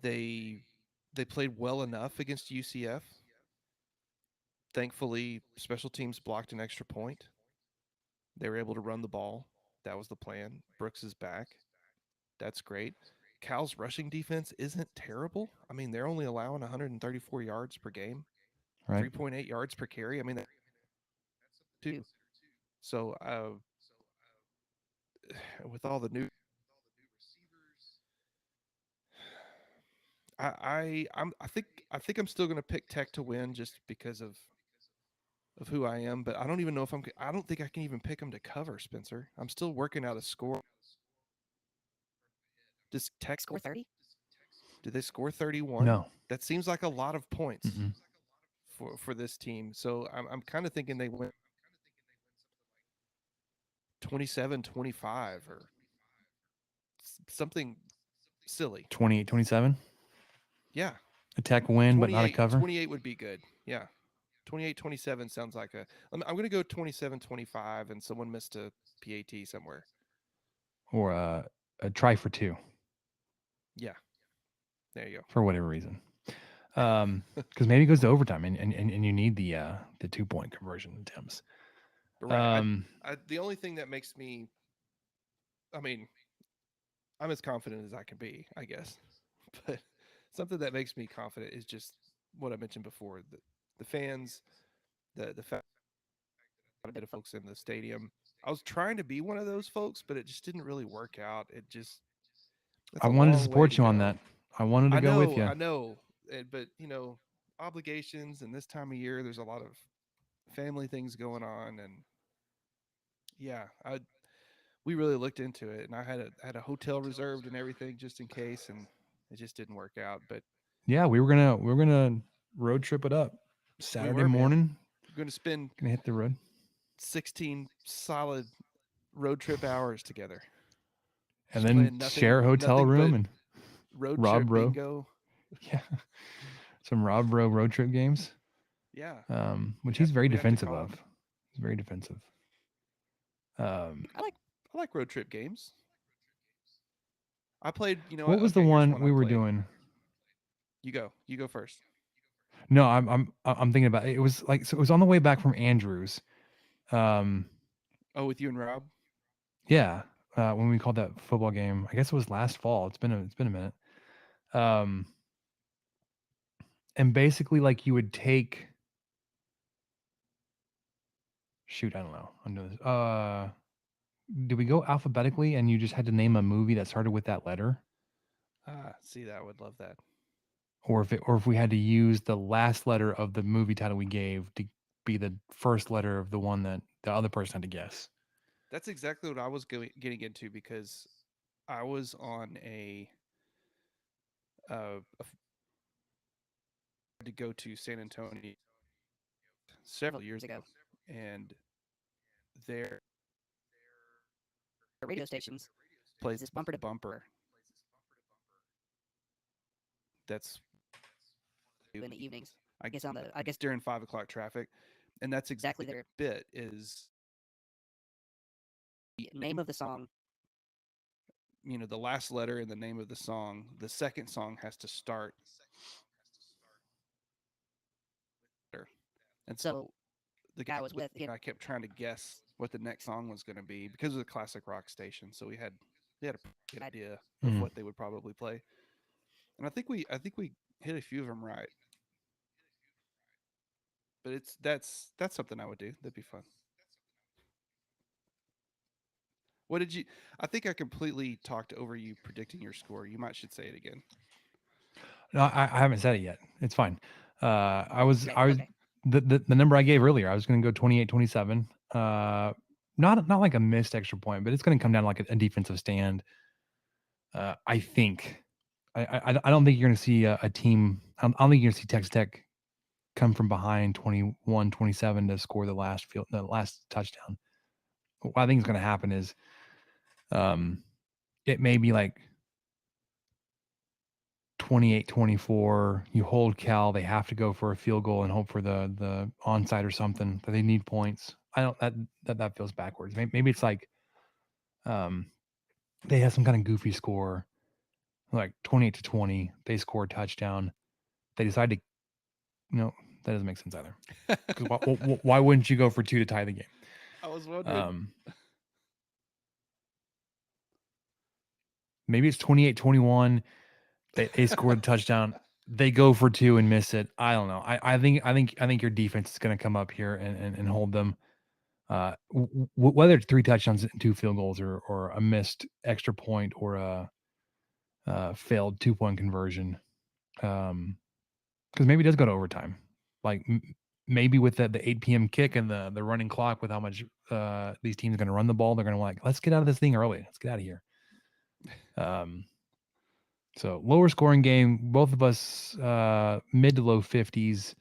They they played well enough against UCF. Thankfully, special teams blocked an extra point. They were able to run the ball. That was the plan. Brooks is back. That's great. Cal's rushing defense isn't terrible. I mean, they're only allowing 134 yards per game, Right. 3.8 yards per carry. I mean, that's too. So, with all the new, I think I'm still going to pick Tech to win just because of who I am. But I don't even know if I don't think I can even pick them to cover. Spencer, I'm still working out a score. Does Tech Score 30? do they score 31? No. That seems like a lot of points Mm-mm. for this team. So I'm kind of thinking they win 27-25 or something silly. 28-27. Yeah. A Tech win, but not a 28 cover. 28 would be good. Yeah. 28-27 sounds like I'm going to go 27-25 and someone missed a PAT somewhere. Or a try for two Yeah. There you for whatever reason. Because maybe it goes to overtime and you need the 2-point conversion attempts. go. Right. Um, The only thing that makes me, I mean, I'm as confident as I can be, I guess. But something that makes me confident is just what I mentioned before: the fans, the fact that a bit of folks in the stadium. I was trying to be one of those folks, but it just didn't really work out. That's I a wanted to long way support to you on go. that. I wanted to go with you. I know, but obligations and this time of year, there's a lot of family things going on, and yeah, we really looked into it, and I had a hotel reserved and everything just in case, and it just didn't work out. But Yeah, we were gonna road trip it up we Saturday were, man. morning. We're going to spend Gonna hit the road 16 solid road trip hours together, and just then playing share a hotel nothing but room and road Rob trip Bro. bingo. Yeah, some Rob Bro road trip games. Yeah, Which he's very we have to defensive call of. him. He's very defensive. Um, I like road trip games. I played, what was the okay, here's one one I we were played. doing? You go first. No, I'm thinking about it. It was like, so it was on the way back from Andrews. Um, Oh, with you and Rob? yeah, when we called that football game, I guess it was last fall. It's been a minute. Um, and basically, like, you would take, shoot, I don't know. I'm doing this. Did we go alphabetically and you just had to name a movie that started with that letter? See that, I would love that. Or if we had to use the last letter of the movie title we gave to be the first letter of the one that the other person had to guess. That's exactly what I was getting into because I was on to go to San Antonio several years ago, and their Radio stations plays this bumper to bumper. That's in the evenings. I guess on the I guess during 5 o'clock traffic, and that's exactly exactly their their bit is the name of the song. the last letter in the name of the song. The second song has to start, and so the guy I was with him. I kept trying to guess what the next song was going to be because it was a classic rock station. So we had a pretty good idea of Mhm. what they would probably play, and I think we hit a few of them right. But that's something I would do. That'd be fun. What did you? I think I completely talked over you predicting your score. You might should say it again. No, I haven't said it yet. It's fine. I was Okay, I was okay. the number I gave earlier. I was going to go 28-27. Not like a missed extra point, but it's going to come down to like a defensive stand. I think. I don't think you're going to see a team. I don't think you're going to see Texas Tech come from behind 21-27 to score the last touchdown. What I think is going to happen is, it may be like 28-24. You hold Cal, they have to go for a field goal and hope for the onside or something. That they need points. I don't that feels backwards. Maybe it's like, they have some kind of goofy score, like 28-20. They score a touchdown. They decide to, that doesn't make sense either. Because why wouldn't you go for 2 to tie the game? I was wondering. Maybe it's 28-21. They scored a touchdown. They go for 2 and miss it. I don't know. I think your defense is going to come up here and hold them. Whether it's 3 touchdowns and 2 field goals, or a missed extra point, or a failed 2-point conversion, because maybe it does go to overtime. Like, maybe with the 8 p.m. kick and the running clock, with how much these teams are going to run the ball, they're going to like, let's get out of this thing early. Let's get out of here. So lower scoring game, both of us mid to low 50s.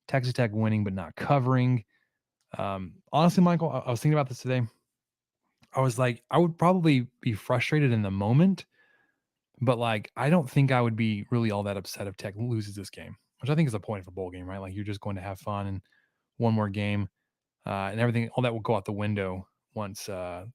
Texas Tech winning but not covering. Honestly, Michael, I was thinking about this today. I was like, I would probably be frustrated in the moment, but like, I don't think I would be really all that upset if Tech loses this game, which I think is the point of a bowl game, right? Like, you're just going to have fun, and one more game, and everything, all that will go out the window once, the,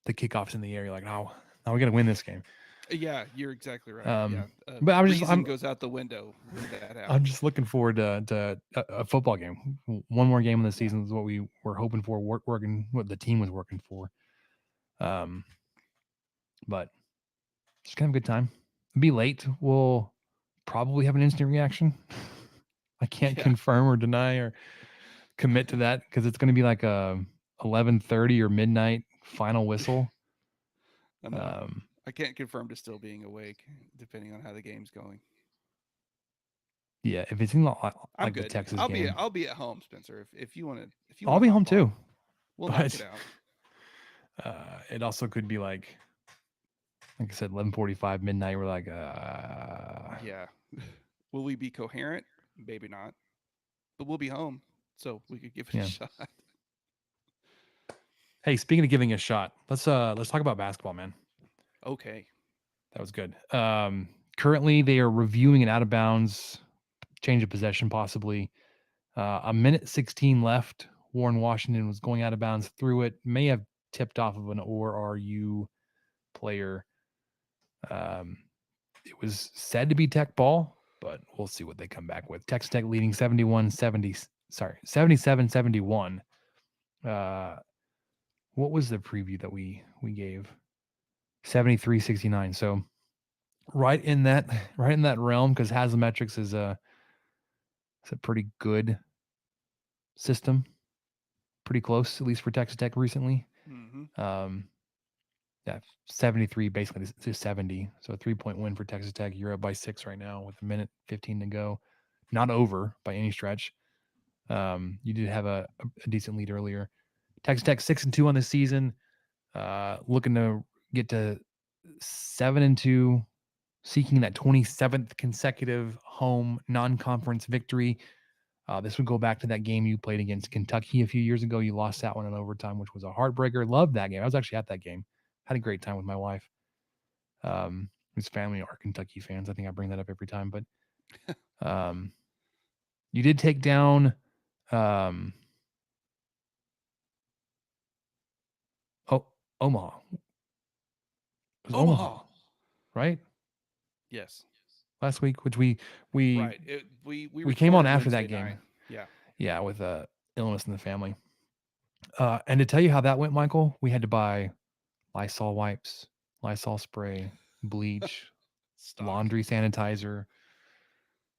the kickoff's in the air. You're like, oh, now we got to win this game. Yeah, you're exactly right. Yeah, But reason goes out the window when that happens. I'm just looking forward to a football game. One more game in the season is what we were hoping for, working what the team was working for. But just gonna have a good time. Be late. We'll probably have an instant reaction. I can't confirm or deny or commit to that, because it's going to be like a 11:30 or midnight final whistle. I know. I can't confirm to still being awake, depending on how the game's going. Yeah, if it's in like I'm the good. Texas I'll game, be at home, Spencer. If you want to, I'll be home too. We'll knock it out. It also could be like I said, 11:45 midnight. We're like, yeah. Will we be coherent? Maybe not, but we'll be home, so we could give it a shot. Hey, speaking of giving a shot, let's talk about basketball, man. Okay. That was good. Currently, they are reviewing an out of bounds change of possession, possibly. A minute 16 left. Warren Washington was going out of bounds, through it, may have tipped off of an ORU player. It was said to be Tech ball, but we'll see what they come back with. Texas Tech leading 77-71. What was the preview that we gave? 73-69. So right in that realm, because Haslametrics is a pretty good system, pretty close, at least for Texas Tech recently. Mm-hmm. Yeah, 73 basically to 70. So a 3-point win for Texas Tech. You're up by 6 right now with a minute 15 to go. Not over by any stretch. You did have a decent lead earlier. Texas Tech 6-2 on the season. Looking to get to 7-2, seeking that 27th consecutive home non-conference victory. This would go back to that game you played against Kentucky a few years ago. You lost that one in overtime, which was a heartbreaker. Loved that game. I was actually at that game. Had a great time with my wife. His family are Kentucky fans. I think I bring that up every time. But you did take down Omaha. It was Omaha, right? Yes. Last week, which we right. We came on recorded after Wednesday that game. night. Yeah. Yeah, with illness in the family. And to tell you how that went, Michael, we had to buy Lysol wipes, Lysol spray, bleach, laundry sanitizer.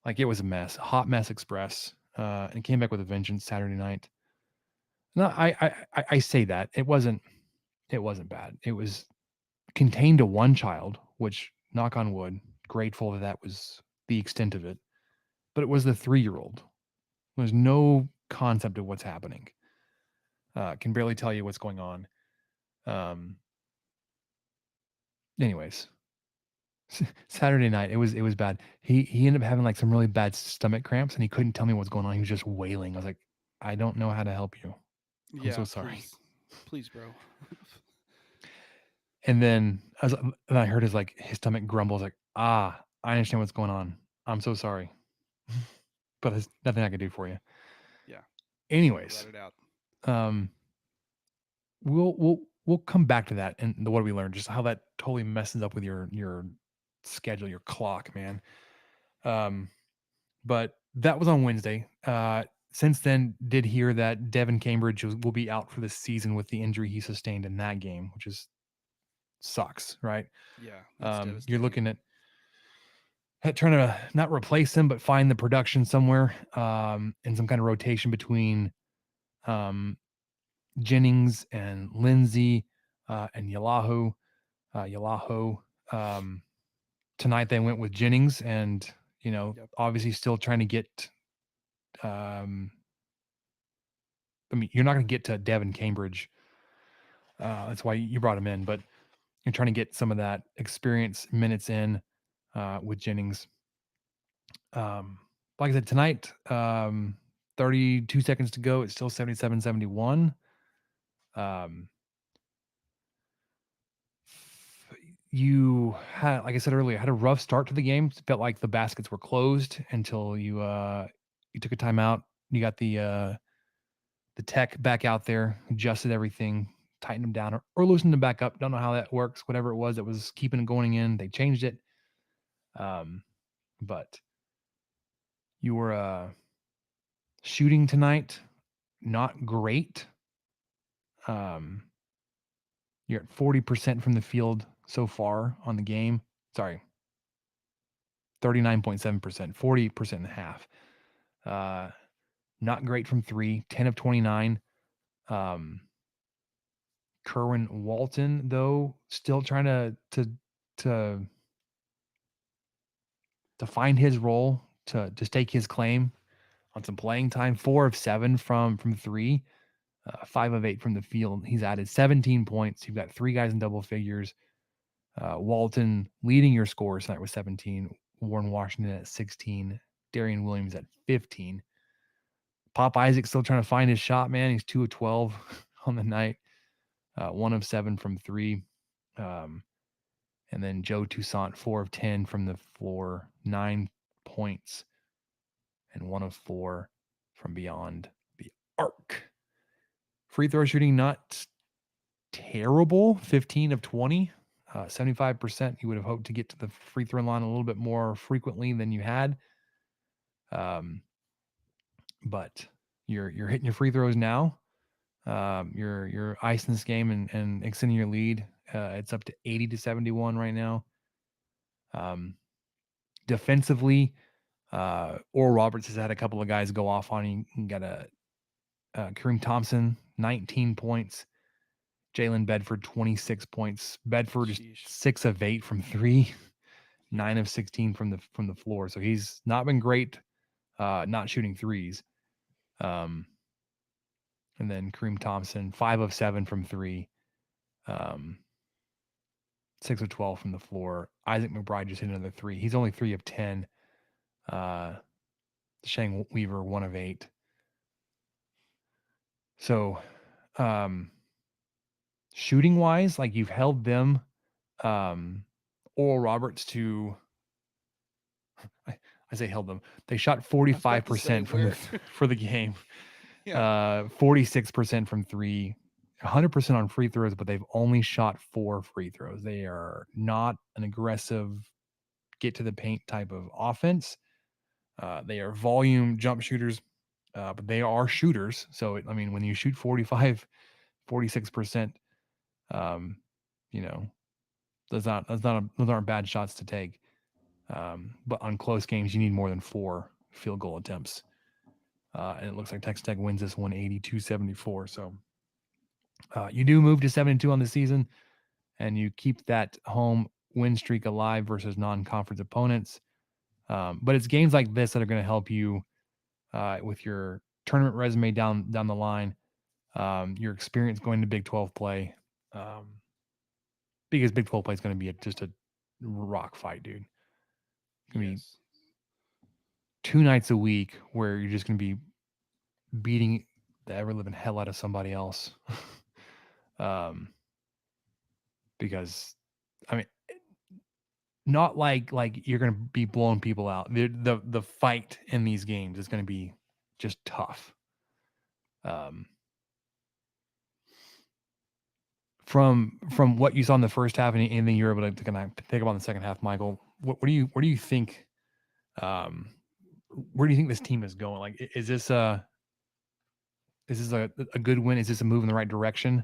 Like, it was a mess, hot mess express. And it came back with a vengeance Saturday night. No, I say that it wasn't bad. It was contained to one child, which knock on wood, grateful that was the extent of it. But it was the 3-year-old. There's no concept of what's happening. Can barely tell you what's going on. Anyways, Saturday night it was bad. He ended up having like some really bad stomach cramps, and he couldn't tell me what's going on. He was just wailing. I was like, I don't know how to help you. I'm so sorry. Please, bro. And then and I heard his stomach grumble. I was like, I understand what's going on. I'm so sorry, but there's nothing I can do for you. Yeah. Anyways, Let it out. um, we'll come back to that and what we learned, just how that totally messes up with your schedule, your clock, man. But that was on Wednesday. Since then, did hear that Devin Cambridge will be out for the season with the injury he sustained in that game, which is sucks, right? Yeah. That's You're devastating. looking at trying to not replace him, but find the production somewhere, in some kind of rotation between Jennings and Lindsay and Yalaho. Tonight they went with Jennings, and Yep. obviously still trying to get. I mean, you're not going to get to Devin Cambridge. That's why you brought him in, but you're trying to get some of that experience minutes in with Jennings. Like I said, tonight, 32 seconds to go. It's still 77-71. You had, like I said earlier, had a rough start to the game. It felt like the baskets were closed until you took a timeout. You got the tech back out there, adjusted everything, tightened them down, or loosened them back up. Don't know how that works. Whatever it was that was keeping it going in, they changed it. But you were shooting tonight, not great. You're at 40% from the field so far on the game. Sorry, 39.7%, 40% and a half. Not great from 3, 10 of 29. Kerwin Walton, though, still trying to find his role, to stake his claim on some playing time. 4 of 7 from 3, 5 of 8 from the field. He's added 17 points. You've got 3 guys in double figures. Walton leading your scores tonight with 17. Warren Washington at 16. Darian Williams at 15. Pop Isaac still trying to find his shot, man. He's 2 of 12 on the night. 1 of 7 from 3. And then Joe Toussaint, 4 of 10 from the floor, 9 points, and 1 of 4 from beyond the arc. Free throw shooting, not terrible, 15 of 20, 75%. You would have hoped to get to the free throw line a little bit more frequently than you had. But you're hitting your free throws now. You're icing this game and extending your lead. It's up to 80-71 right now. Defensively, Oral Roberts has had a couple of guys go off on him. You got Kareem Thompson, 19 points. Jalen Bedford, 26 points. Bedford is 6 of 8 from 3, 9 of 16 from the floor. So he's not been great not shooting threes. And then Kareem Thompson, 5 of 7 from 3, 6 of 12 from the floor. Isaac McBride just hit another 3. He's only 3 of 10. Shane Weaver, 1 of 8. So, shooting wise, like you've held them, Oral Roberts to, I say held them. They shot 45% for the game. Yeah. 46% from 3, 100% on free throws, but they've only shot 4 free throws. They are not an aggressive get to the paint type of offense. They are volume jump shooters, but they are shooters. So, when you shoot 45, 46%, those aren't bad shots to take. But on close games, you need more than 4 field goal attempts. And it looks like Texas Tech wins this one 82-74. So you do move to 7-2 on the season, and you keep that home win streak alive versus non-conference opponents. But it's games like this that are going to help you with your tournament resume down the line, your experience going to Big 12 play, because Big 12 play is going to be just a rock fight, dude. It's going to be Yes. 2 nights a week where you're just going to be beating the ever living hell out of somebody else. Because I mean, not like you're going to be blowing people out. The fight in these games is going to be just tough. From what you saw in the first half and anything you're able to kind of pick up on the second half, Michael, where do you think where do you think this team is going? Like, is this a good win? Is this a move in the right direction?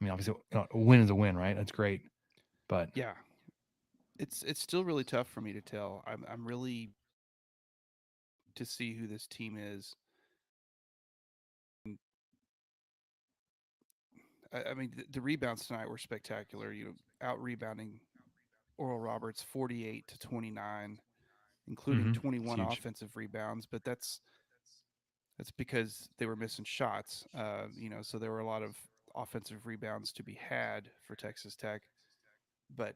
I mean, obviously, a win is a win, right? That's great, but Yeah. It's still really tough for me to tell. I'm really to see who this team is. And I mean, the rebounds tonight were spectacular. Out rebounding Oral Roberts 48-29, including it's 21 huge. offensive rebounds. But that's because they were missing shots. So there were a lot of offensive rebounds to be had for Texas Tech. But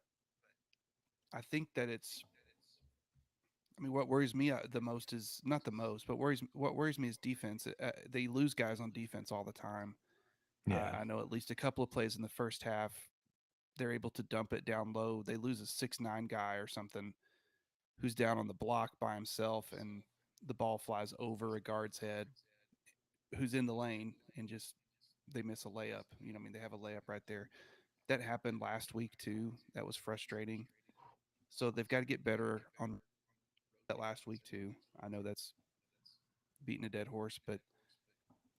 I think that I mean, what worries me the most is not the most, but what worries me is defense. They lose guys on defense all the time. Yeah, I know at least a couple of plays in the first half, they're able to dump it down low. They lose a 6'9" guy or something who's down on the block by himself, and the ball flies over a guard's head who's in the lane, and just they miss a layup. I mean, they have a layup right there. That happened last week too. That was frustrating. So they've got to get better on that last week too. I know that's beating a dead horse, but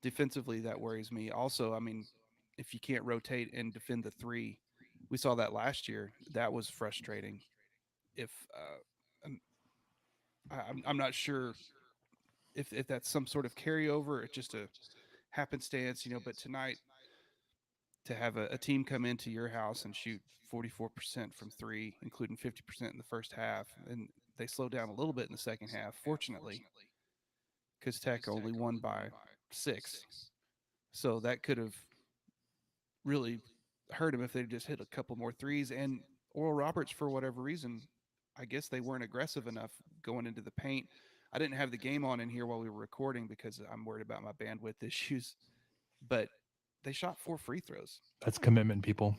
defensively that worries me. Also, I mean, if you can't rotate and defend the three, we saw that last year. That was frustrating. If I'm, I'm not sure if that's some sort of carryover or just a happenstance, But tonight, to have a team come into your house and shoot 44% from three, including 50% in the first half, and they slowed down a little bit in the second half, fortunately, because Tech only won by 6. So that could have really hurt him if they just hit a couple more threes. And Oral Roberts, for whatever reason, I guess they weren't aggressive enough going into the paint. I didn't have the game on in here while we were recording because I'm worried about my bandwidth issues, but they shot 4 free throws. that's commitment, people.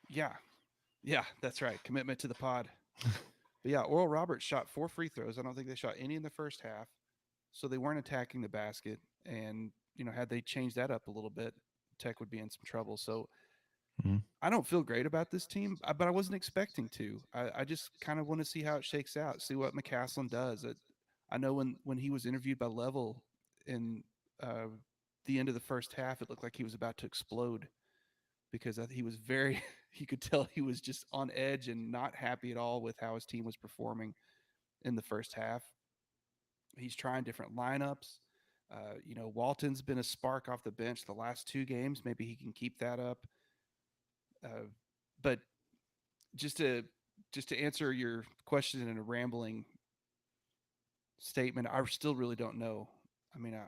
Yeah. Yeah, that's right. Commitment to the pod. But yeah, Oral Roberts shot 4 free throws. I don't think they shot any in the first half. So they weren't attacking the basket. And, had they changed that up a little bit, Tech would be in some trouble. So Mhm. I don't feel great about this team, but I wasn't expecting to. I just kind of want to see how it shakes out, see what McCaslin does. I know when he was interviewed by Level in uh, the end of the first half, it looked like he was about to explode because he was very, you could tell he was just on edge and not happy at all with how his team was performing in the first half. He's trying different lineups. Walton's been a spark off the bench the last 2 games. Maybe he can keep that up. But just to answer your question in a rambling statement, I still really don't know. I mean,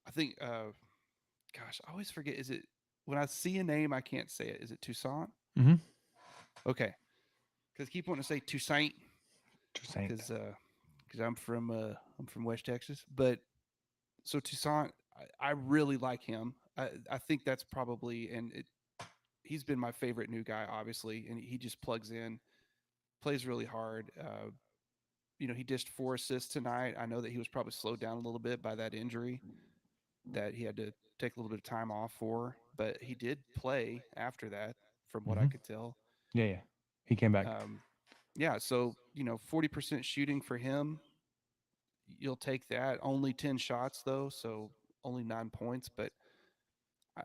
I think, gosh, I always forget. Is it when I see a name I can't say it? Is it Toussaint? Mm-hmm. Okay, because I keep wanting to say Toussaint Toussaint. because I'm from West Texas, but so Toussaint, I really like him. I think that's probably he's been my favorite new guy, obviously, and he just plugs in, plays really hard. He dished 4 assists tonight. I know that he was probably slowed down a little bit by that injury that he had to take a little bit of time off for, but he did play after that, from what I Mm-hmm. could tell. Yeah. He came back. Yeah, so 40% shooting for him, you'll take that. Only 10 shots though, so only 9 points, but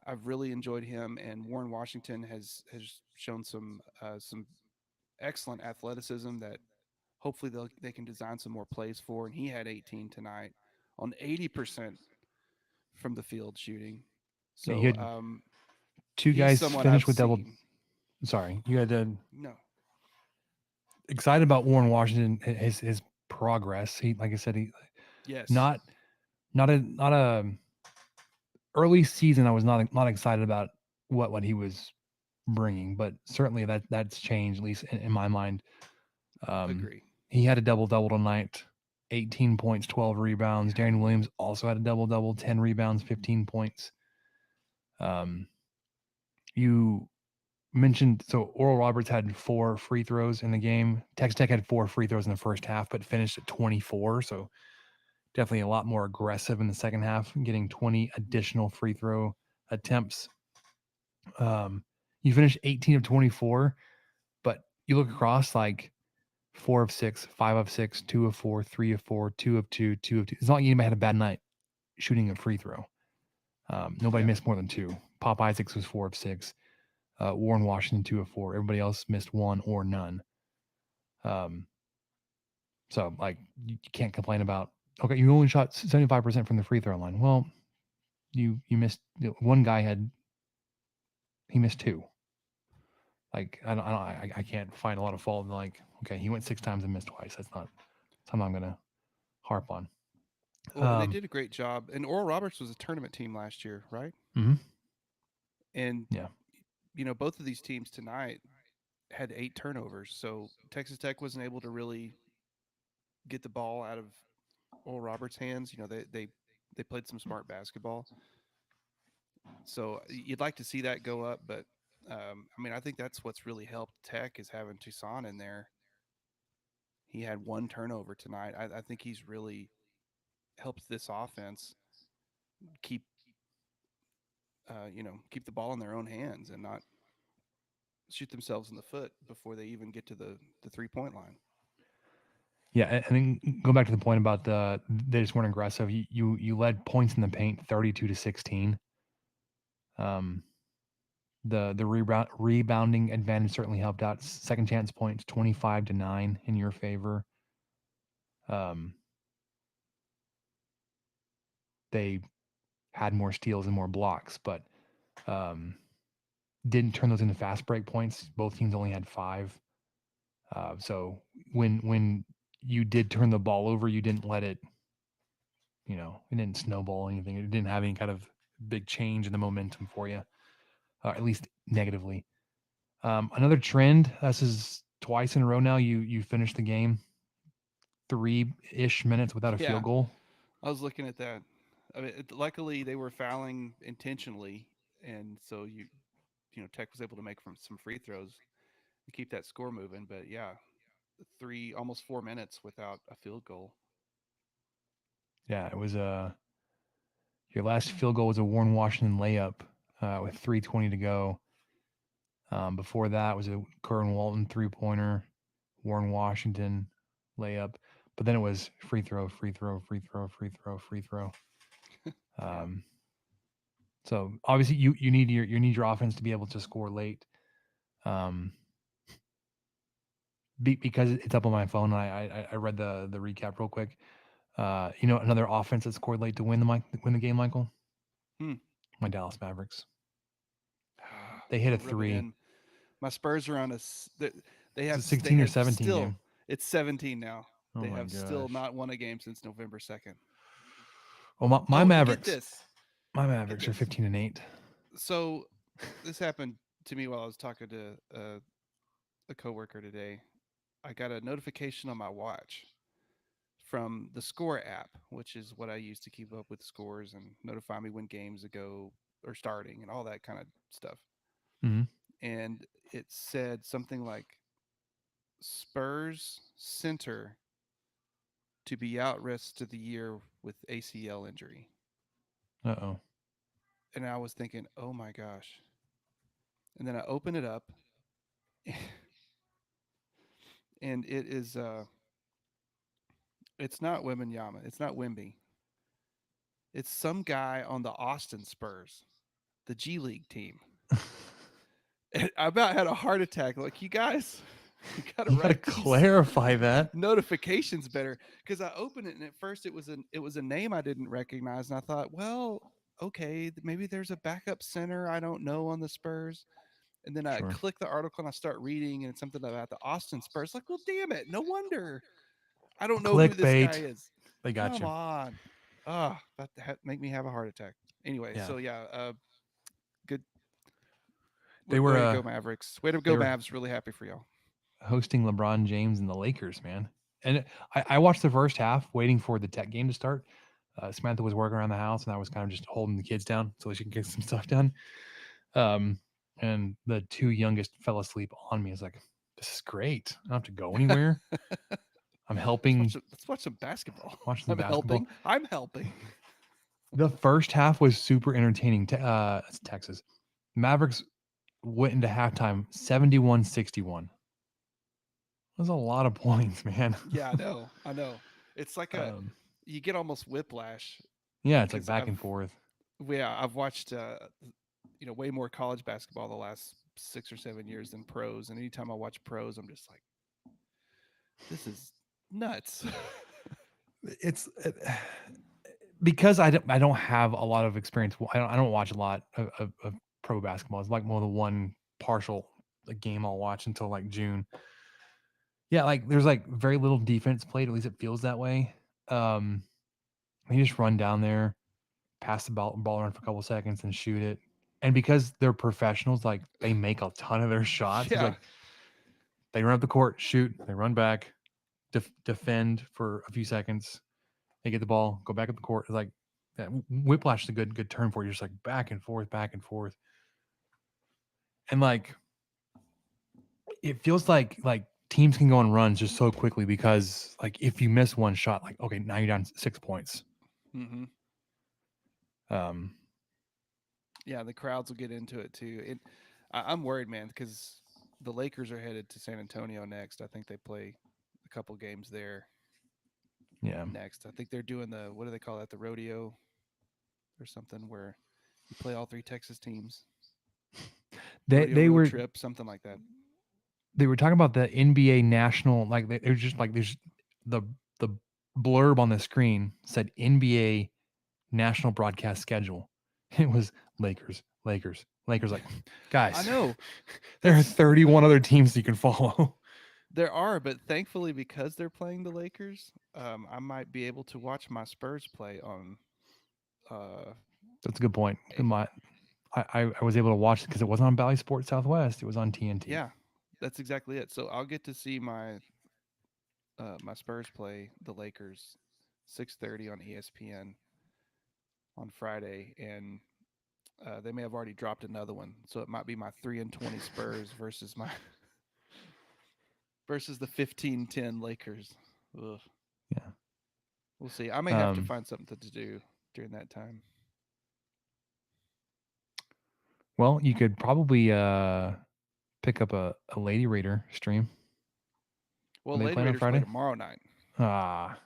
I've really enjoyed him. And Warren Washington has shown some excellent athleticism that hopefully they can design some more plays for. And he had 18 tonight on 80% from the field shooting. Yeah, you So had two he's guys someone finish I've with double. seen. Sorry, you had No, excited about Warren Washington, his progress. He, like I said, he yes, not not a early season. I was not excited about what he was bringing, but certainly that's changed, at least in my mind. agree. He had a double double tonight, 18 points, 12 rebounds. Darren Williams also had a double double, 10 rebounds, 15 points. You mentioned so Oral Roberts had 4 free throws in the game. Texas Tech had 4 free throws in the first half, but finished at 24. So definitely a lot more aggressive in the second half, getting 20 additional free throw attempts. You finished 18 of 24, but you look across like 4 of 6, 5 of 6, 2 of 4, 3 of 4, 2 of 2, 2 of 2. It's not like anybody had a bad night shooting a free throw. Nobody Yeah, missed more than 2. Pop Isaacs was 4 of 6. Warren Washington 2 of 4. Everybody else missed 1 or none. Um, so like you can't complain about okay, you only shot 75% from the free throw line. Well, you missed one guy he missed 2. Like I can't find a lot of fault in like okay, he went 6 times and missed twice. That's not something I'm gonna harp on. well, and they did a great job. And Oral Roberts was a tournament team last year, right? Mhm. And Yeah. both of these teams tonight had 8 turnovers. So Texas Tech wasn't able to really get the ball out of Oral Roberts' hands. They played some smart basketball. So you'd like to see that go up, but I mean, I think that's what's really helped Tech is having Toussaint in there. He had 1 turnover tonight. I think he's really helped this offense keep keep the ball in their own hands and not shoot themselves in the foot before they even get to the 3-point line. Yeah, and then go back to the point about they just weren't aggressive. You led points in the paint 32 to 16. Um, the rebounding advantage certainly helped out. Second chance points 25 to 9 in your favor. Um, they had more steals and more blocks, but didn't turn those into fast break points. Both teams only had 5. So when you did turn the ball over, you didn't let it, it didn't snowball anything. It didn't have any kind of big change in the momentum for you, at least negatively. Another trend. This is twice in a row now. You finished the game 3-ish minutes without a Yeah, field goal. I was looking at that. I mean, luckily they were fouling intentionally, and so Tech was able to make from some free throws and keep that score moving. But yeah, almost 4 minutes without a field goal. Yeah, it was your last field goal was a Warren Washington layup with 3:20 to go. Before that was a Curran Walton 3-pointer, Warren Washington layup, but then it was free throw, free throw, free throw, free throw, free throw. Yeah, Um, so obviously you need your offense to be able to score late. Um, because it's up on my phone. I read the recap real quick. Another offense that scored late to win the game, Michael. hmm. My Dallas Mavericks. They hit a Don't rub it 3. in. My Spurs are on they It's a have 16 or 17 still game. it's 17 now. Oh They my have still gosh. not won a game since November 2nd. Well, my Oh, and get Mavericks. this. My Get Mavericks are this. 15-8. So this happened to me while I was talking to a coworker today. I got a notification on my watch from the Score app, which is what I use to keep up with scores and notify me when games go or starting and all that kind of stuff. Mm-hmm. And it said something like Spurs center to be out rest of the year with ACL injury. Uh-oh. And I was thinking, oh my gosh. And then I open it up and it's not Wembanyama. It's not Wemby. It's some guy on the Austin Spurs, the G League team. And I about had a heart attack. Like, you guys, You gotta You gotta write these clarify that. notifications better, because I opened it and at first it was a name I didn't recognize, and I thought, well, okay, maybe there's a backup center I don't know on the Spurs. And then I Sure. click the article and I start reading, and it's something about the Austin Spurs. Like, well, damn it, no wonder I don't know who this guy Clickbait. is. They got Come you. on, that make me have a heart attack. Anyway, Yeah. so yeah, good. They Way to were go, Mavericks. Way to they go, were Mavs. Really happy for y'all. hosting LeBron James and the Lakers, man. And I watched the first half, waiting for the Tech game to start. Samantha was working around the house, and I was kind of just holding the kids down so she could get some stuff done. And the two youngest fell asleep on me. I was like, "This is great. I don't have to go anywhere. I'm helping Let's watch some basketball. watch the I'm basketball." helping. I'm helping. The first half was super entertaining. It's Texas. Mavericks went into halftime 71-61. That's a lot of points, man. Yeah, I know. It's like Um, you get almost whiplash yeah, it's like because back and forth. I've watched way more college basketball the last 6 or 7 years than pros, and anytime I watch pros, I'm just like, this is nuts. It's because I don't have a lot of experience. I don't watch a lot of pro basketball. It's like more the one partial game I'll watch until like June. Yeah, like there's like very little defense played. At least it feels that way. You just run down there, pass the ball around for a couple seconds, and shoot it. And because they're professionals, like they make a ton of their shots. It's Yeah. like they run up the court, shoot, they run back, defend for a few seconds. They get the ball, go back up the court. It's like yeah, whiplash is a good term for you. Just like back and forth, and like it feels like teams can go on runs just so quickly because like if you miss one shot, like okay, now you're down 6 points. Mm-hmm. Um, Yeah, the crowds will get into it too. I'm worried, man, because the Lakers are headed to San Antonio next. I think they play a couple games there yeah, next. I think they're doing what do they call that? The rodeo or something, where you play all three Texas teams. Rodeo they road were trip, something like that. they were talking about the NBA national, like they were just like there's the blurb on the screen said NBA national broadcast schedule. It was Lakers. Like, guys, I know there are that's 31 other teams you can follow. there are, but thankfully because they're playing the Lakers, I might be able to watch my Spurs play on. That's a good point. A- I was able to watch it because it wasn't on Bally Sports Southwest. It was on TNT. Yeah, that's exactly it. So I'll get to see my Spurs play the Lakers 6:30 on ESPN on Friday, and they may have already dropped another one, so it might be my 3-20 Spurs versus the 15-10 Lakers. Ugh. Yeah. We'll see. I may have to find something to do during that time. Well, you could probably pick up a Lady Raider stream. Well, They Lady play on Raiders play Friday? tomorrow night. They play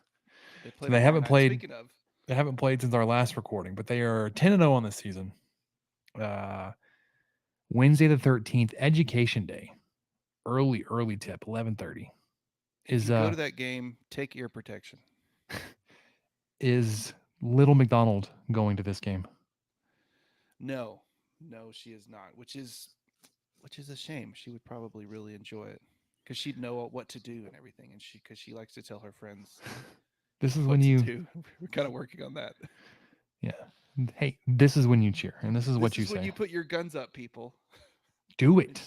so they tomorrow haven't night. played. Speaking of, They haven't played since our last recording, but they are 10-0 on this season. Wednesday the 13th, Education Day. Early tip, 11:30. if you go to that game, take ear protection. Is Little McDonald going to this game? No, she is not. Which is a shame. She would probably really enjoy it because she'd know what to do and everything, and because she likes to tell her friends This is what when to you do. We're kind of working on that. Yeah. Hey, this is when you cheer, and this is what This you is when say. you put your guns up, people. Do it.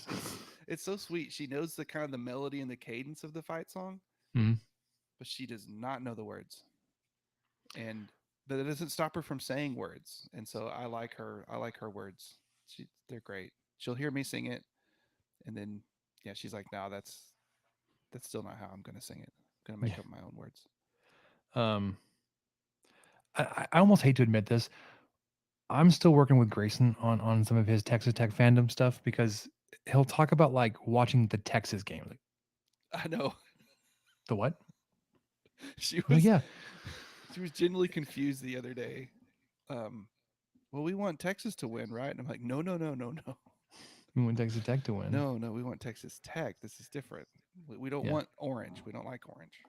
It's so sweet. She knows the kind of the melody and the cadence of the fight song, Mhm. but she does not know the words. But it doesn't stop her from saying words. And so I like her. I like her words. They're great. She'll hear me sing it, and then yeah, she's like, "No, that's still not how I'm going to sing it. I'm going to make up my own words." I almost hate to admit this. I'm still working with Grayson on some of his Texas Tech fandom stuff because he'll talk about like watching the Texas game. Like, I know. the what? She Well, was yeah. She was genuinely confused the other day. Well, we want Texas to win, right? And I'm like, no. We want Texas Tech to win. No, we want Texas Tech. This is different. We don't Yeah. want orange. We don't like orange.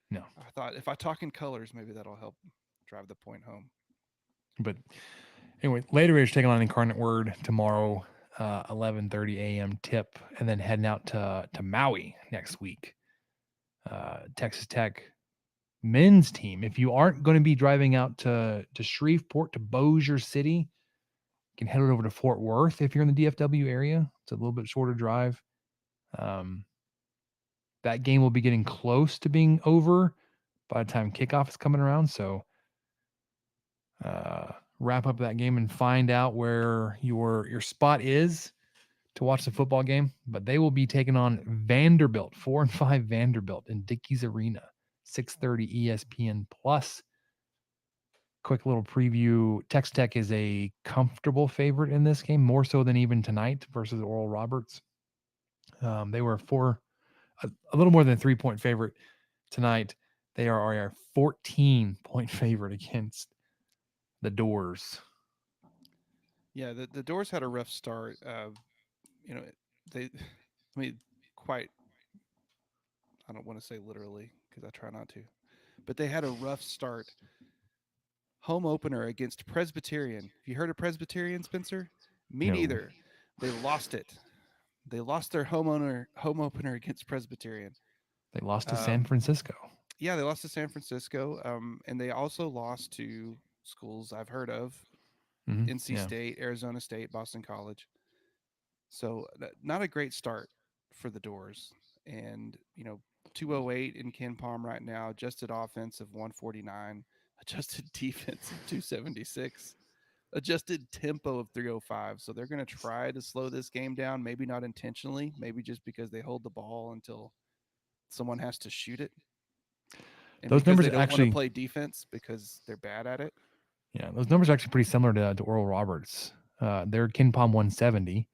No. I thought if I talk in colors, maybe that'll help drive the point home. But anyway, later we're taking on Incarnate Word tomorrow, 11:30 a.m. tip, and then heading out to Maui next week. Texas Tech men's team. If you aren't going to be driving out to Shreveport, to Bossier City, you can head over to Fort Worth if you're in the DFW area. It's a little bit shorter drive. That game will be getting close to being over by the time kickoff is coming around. So wrap up that game and find out where your spot is to watch the football game. But they will be taking on Vanderbilt, 4-5 Vanderbilt in Dickies Arena, 6:30 ESPN Plus. Quick little preview. Texas Tech is a comfortable favorite in this game, more so than even tonight versus Oral Roberts. They were a little more than a 3-point favorite tonight. They are a 14-point favorite against the Doors. Yeah, the Doors had a rough start. They, I mean, quite. I don't want to say literally because I try not to, but they had a rough start. Home opener against Presbyterian. Have you heard of Presbyterian, Spencer? Me No. neither. They lost it. They lost their home opener against Presbyterian. They lost to San Francisco. Yeah, they lost to San Francisco, and they also lost to schools I've heard of: NC State, Arizona State, Boston College. So not a great start for the Doors. And 208 in Ken Palm right now. Adjusted offense of 149, adjusted defense of 276, adjusted tempo of 305. So they're going to try to slow this game down. Maybe not intentionally. Maybe just because they hold the ball until someone has to shoot it. And those numbers they don't actually want to play defense because they're bad at it. Yeah, those numbers are actually pretty similar to Oral Roberts. They're Ken Palm 170,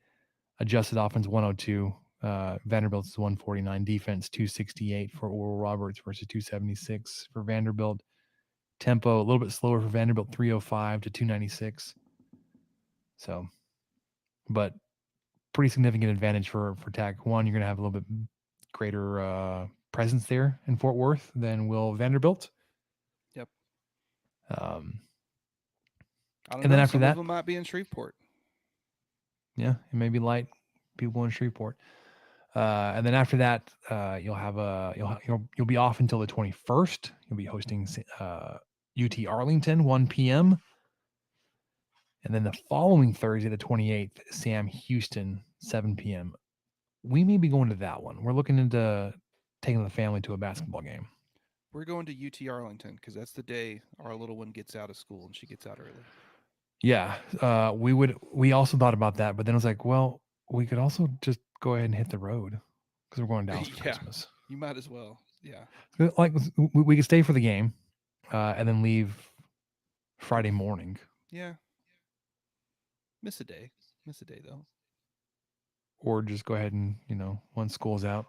adjusted offense 102. Vanderbilt's is 149, defense 268 for Oral Roberts versus 276 for Vanderbilt. Tempo a little bit slower for Vanderbilt, 305 to 296. So, but pretty significant advantage for Tech. One, you're going to have a little bit greater presence there in Fort Worth than will Vanderbilt. Yep. I don't and know. then after Some that, of them might be in Shreveport. Yeah, it may be light people in Shreveport. And then after that, you'll be off until the 21st. You'll be hosting UT Arlington, 1 p.m. And then the following Thursday, the 28th, Sam Houston, 7 p.m. We may be going to that one. We're looking into taking the family to a basketball game. We're going to UT Arlington because that's the day our little one gets out of school and she gets out early. Yeah, we also thought about that, but then it was like, well, we could also just go ahead and hit the road because we're going to Dallas for Christmas. You might as well. Yeah. Like we could stay for the game and then leave Friday morning. Yeah. Miss a day though. Or just go ahead and, once school's out,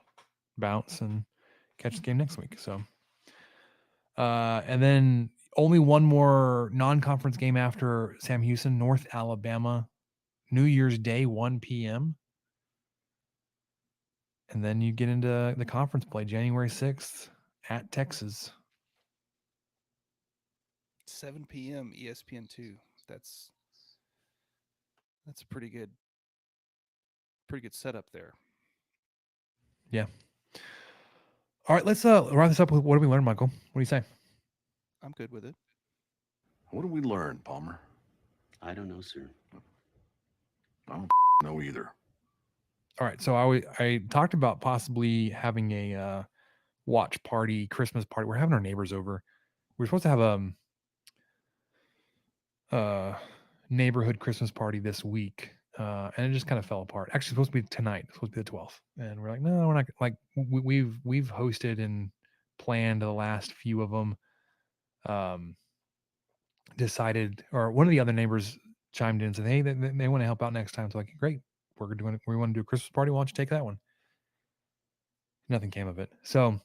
bounce and catch the game next week. So, and then only one more non-conference game after Sam Houston, North Alabama, New Year's Day, 1 p.m. And then you get into the conference play, January 6th at Texas. 7 p.m. ESPN2. That's a pretty good setup there. Yeah. All right, let's wrap this up with what did we learn, Michael? What do you say? I'm good with it. What did we learn, Palmer? I don't know, sir. I don't know either. All right, so I talked about possibly having a watch party, Christmas party. We're having our neighbors over. We're supposed to have a neighborhood Christmas party this week, and it just kind of fell apart. Actually, it's supposed to be tonight. It's supposed to be the 12th, and we're like, no, we're not. Like we've hosted and planned the last few of them. Decided, or one of the other neighbors chimed in and said, hey, they want to help out next time. So like, great, we want to do a Christmas party. Why don't you take that one? Nothing came of it. So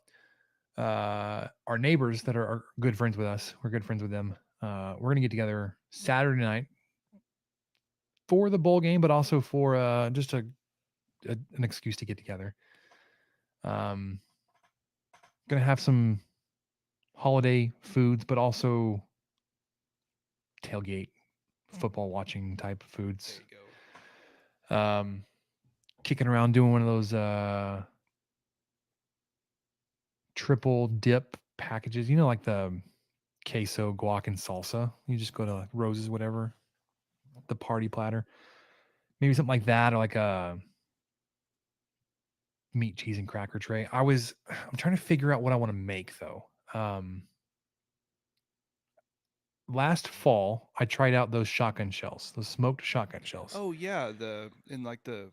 our neighbors that are good friends with us, we're good friends with them. We're going to get together Saturday night for the bowl game, but also for just an excuse to get together. Gonna have some holiday foods, but also tailgate football watching type of There foods. you go. Kicking around doing one of those triple dip packages, like the queso, guac, and salsa. You just go to like Rose's, whatever, the party platter. Maybe something like that, or like a meat, cheese, and cracker tray. I'm trying to figure out what I want to make though. Last fall, I tried out those shotgun shells, those smoked shotgun shells, Oh yeah, in like the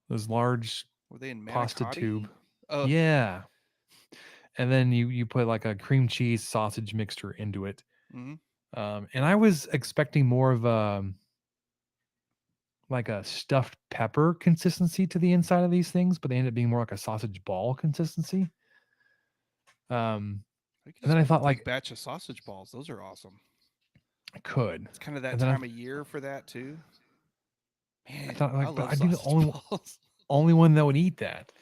those large were they in pasta tube. manicotti? Oh Yeah. And then you put like a cream cheese sausage mixture into it. mhm. And I was expecting more of like a stuffed pepper consistency to the inside of these things, but they ended up being more like a sausage ball consistency. I could And then just I make a thought big like batch of sausage balls. Those are awesome. I could. It's kind of that And then time of year for that too. I Man, thought I like, but love I'd be the sausage balls. only one that would eat that.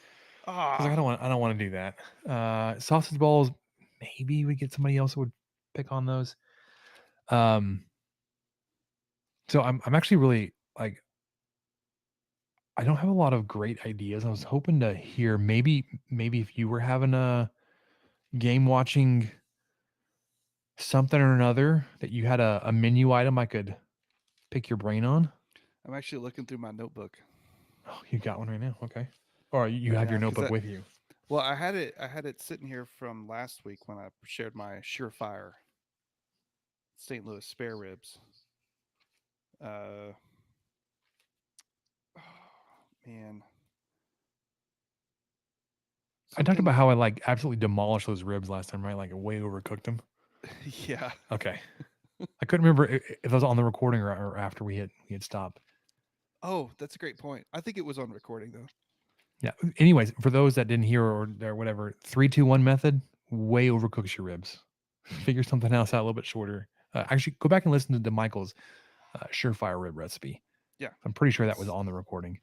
I was like, Ah, I don't want to do that. Sausage balls, maybe we get somebody else that would pick on those. So I'm actually really like I don't have a lot of great ideas. I was hoping to hear maybe if you were having a game watching something or another that you had a menu item I could pick your brain on. I'm actually looking through my notebook. Oh, you got one right now. Okay. Or you have Yeah, your because notebook with you. well, I had it sitting here from last week when I shared my Surefire St. Louis spare ribs. Uh, oh, man, I talked about something. how I like absolutely demolished those ribs last time, right? Like way overcooked them. Yeah. Okay. I couldn't remember if I was on the recording or after we had stopped. Oh, that's a great point. I think it was on recording though. Yeah. Anyways, for those that didn't hear or whatever, 3-2-1 method way overcooks your ribs. Figure something else out a little bit shorter. Actually, go back and listen to Michael's Surefire rib recipe. Yeah, I'm pretty sure that was that's on the recording.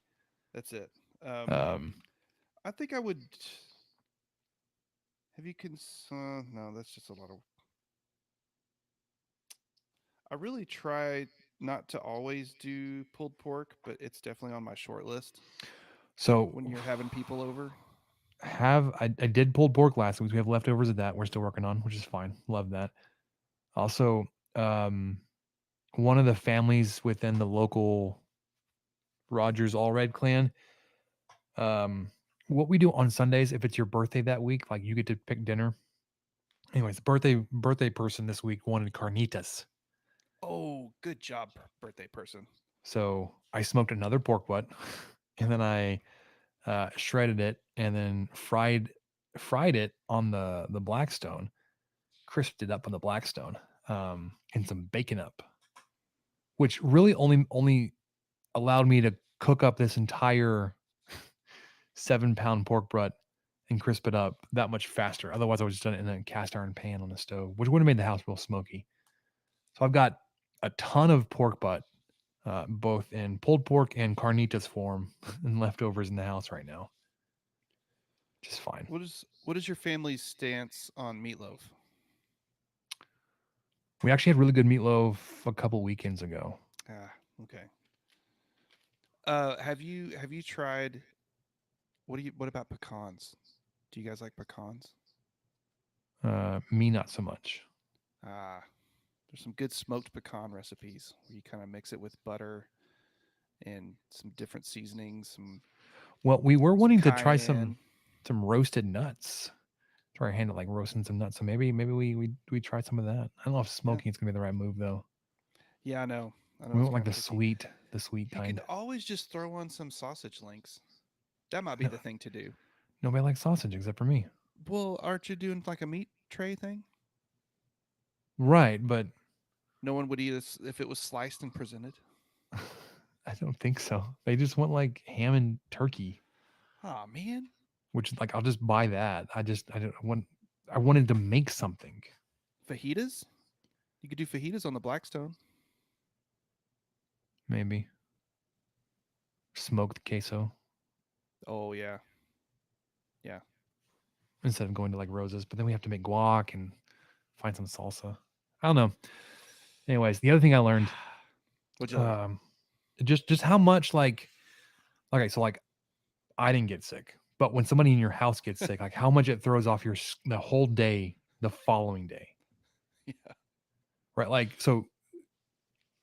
that's it. Um, I think I would. Have you no, that's just a lot of. I really try not to always do pulled pork, but it's definitely on my short list so when you're having people over. I did pulled pork last week. We have leftovers of that. We're still working on, which is fine. Love that. Also, one of the families within the local Rogers All Red clan. What we do on Sundays, if it's your birthday that week, like you get to pick dinner. Anyways, birthday person this week wanted carnitas. Oh, good job, birthday person. So I smoked another pork butt, and then I shredded it, and then fried it on the Blackstone, crisped it up on the Blackstone, and some bacon up, which really only allowed me to cook up this entire 7-pound pork butt and crisp it up that much faster. Otherwise, I would just done it in a cast iron pan on the stove, which would have made the house real smoky. So I've got a ton of pork butt, both in pulled pork and carnitas form, and leftovers in the house right now. Just fine. What is your family's stance on meatloaf? We actually had really good meatloaf a couple weekends ago. Ah, okay. Have you tried what about pecans? Do you guys like pecans? Me, not so much. Ah, there's some good smoked pecan recipes where you kind of mix it with butter and some different seasonings, Well, we were some wanting to try cayenne. some roasted nuts. Try our hand at like roasting some nuts. So maybe we try some of that. I don't know if Yeah, smoking is gonna be the right move though. yeah, I know. I know We it's want like kind of tricky. the sweet You could kind. always just throw on some sausage links. That might be No, the thing to do. nobody likes sausage except for me. Well, aren't you doing like a meat tray thing? Right, but No one would eat it if it was sliced and presented. I don't think so. They just want like ham and turkey, Oh man, which like I'll just buy that. I don't want. I wanted to make something. fajitas. You could do fajitas on the Blackstone. Maybe smoked queso. Oh yeah, Yeah. Instead of going to like Rosa's, but then we have to make guac and find some salsa. I don't know. Anyways, the other thing I learned, What'd you learn? just how much like, okay, so like I didn't get sick, but when somebody in your house gets sick, like how much it throws off the whole day the following day, Yeah. right? Like, so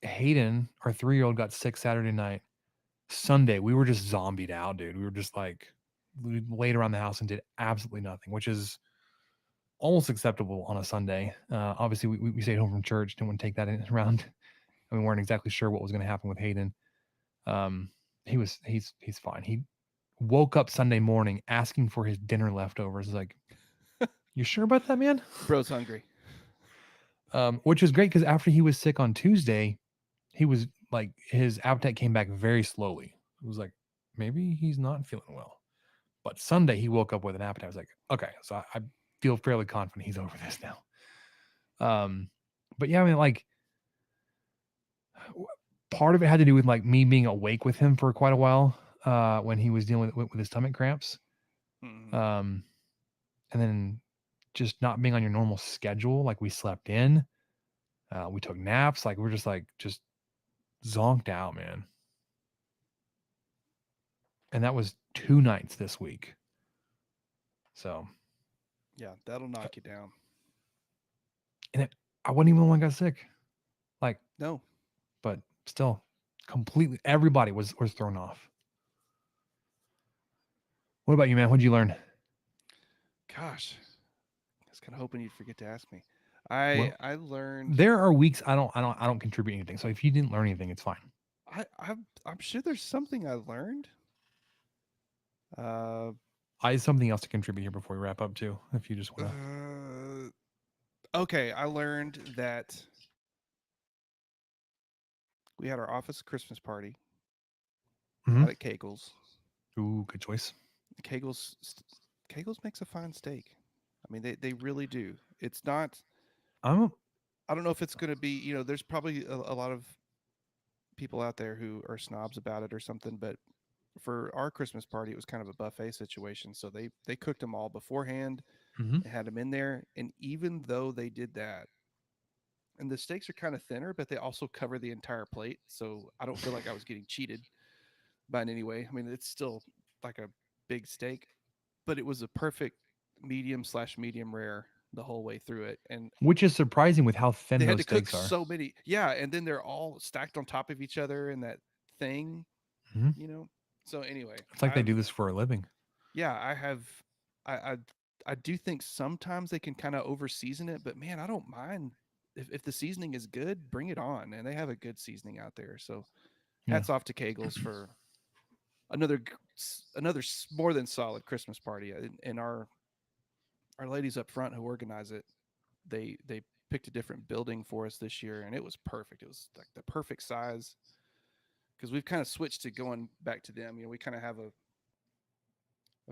Hayden, our 3-year-old, got sick Saturday night. Sunday, we were just zombied out, dude. We were just like, we laid around the house and did absolutely nothing, which is almost acceptable on a Sunday. Obviously, we stayed home from church, didn't want to take that around. And we weren't exactly sure what was going to happen with Hayden. He's fine. He woke up Sunday morning asking for his dinner leftovers. Like, you sure about that, man? Bro's hungry. Which is great because after he was sick on Tuesday, he was like, his appetite came back very slowly. It was like, maybe he's not feeling well. But Sunday, he woke up with an appetite. I was like, okay, so I feel fairly confident he's over this now. But yeah, I mean, like, part of it had to do with like me being awake with him for quite a while when he was dealing with his stomach cramps. Mhm. And then just not being on your normal schedule. Like we slept in, we took naps. Like we're just zonked out, man. And that was 2 nights this week. So, Yeah, that'll knock you down. and I wasn't even the one that got sick. Like, No. but still, completely everybody was thrown off. What about you, man? What'd you learn? Gosh. I was kind of hoping you'd forget to ask me. I learned. There are weeks I don't contribute anything. So if you didn't learn anything, it's fine. I'm sure there's something I learned. I have something else to contribute here before we wrap up too. If you just want to. Okay, I learned that we had our office Christmas party Mhm. out at Kegel's. Ooh, good choice. Kegel's makes a fine steak. I mean, they really do. It's not. I don't know if it's going to be. You know, there's probably a lot of people out there who are snobs about it or something, but for our Christmas party, it was kind of a buffet situation. So they cooked them all beforehand Mhm. and had them in there. And even though they did that, and the steaks are kind of thinner, but they also cover the entire plate. So I don't feel like I was getting cheated by in any way. I mean, it's still like a big steak, but it was a perfect medium/medium rare the whole way through it. And Which is surprising with how thin they had those to cook steaks are. so many. Yeah. And then they're all stacked on top of each other in that thing, Mhm. you know? So anyway, It's like they do this for a living. yeah, I do think sometimes they can kind of over season it, but man, I don't mind if the seasoning is good, bring it on. And they have a good seasoning out there. So hats off to Kegel's for another more than solid Christmas party. And our ladies up front who organize it, they picked a different building for us this year, and it was perfect. It was like the perfect size because we've kind of switched to going back to them. You know, we kind of have a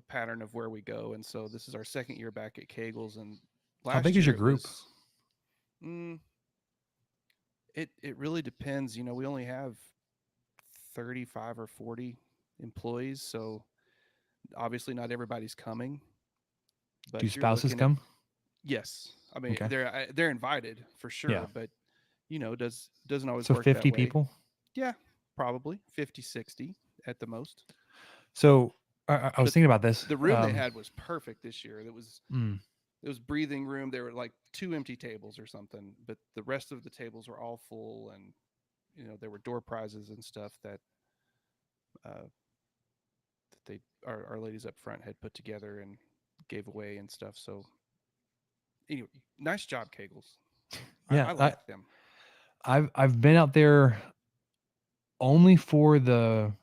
pattern of where we go, and so this is our second year back at Kegel's, and How last big is year your group? It really depends. You know, we only have 35 or 40 employees, so obviously not everybody's coming. But Do you're spouses looking at, come? yes, I mean Okay. they're invited for sure, Yeah. but you know, doesn't always So work 50 that way. people? Yeah, probably 50, 60 at the most. So I was But thinking about this. The room they had was perfect this year. It was mm, breathing room. There were like 2 empty tables or something, but the rest of the tables were all full, and you know there were door prizes and stuff that our ladies up front had put together and gave away and stuff. So anyway, nice job, Kegels. yeah, I like them. I've been out there only for the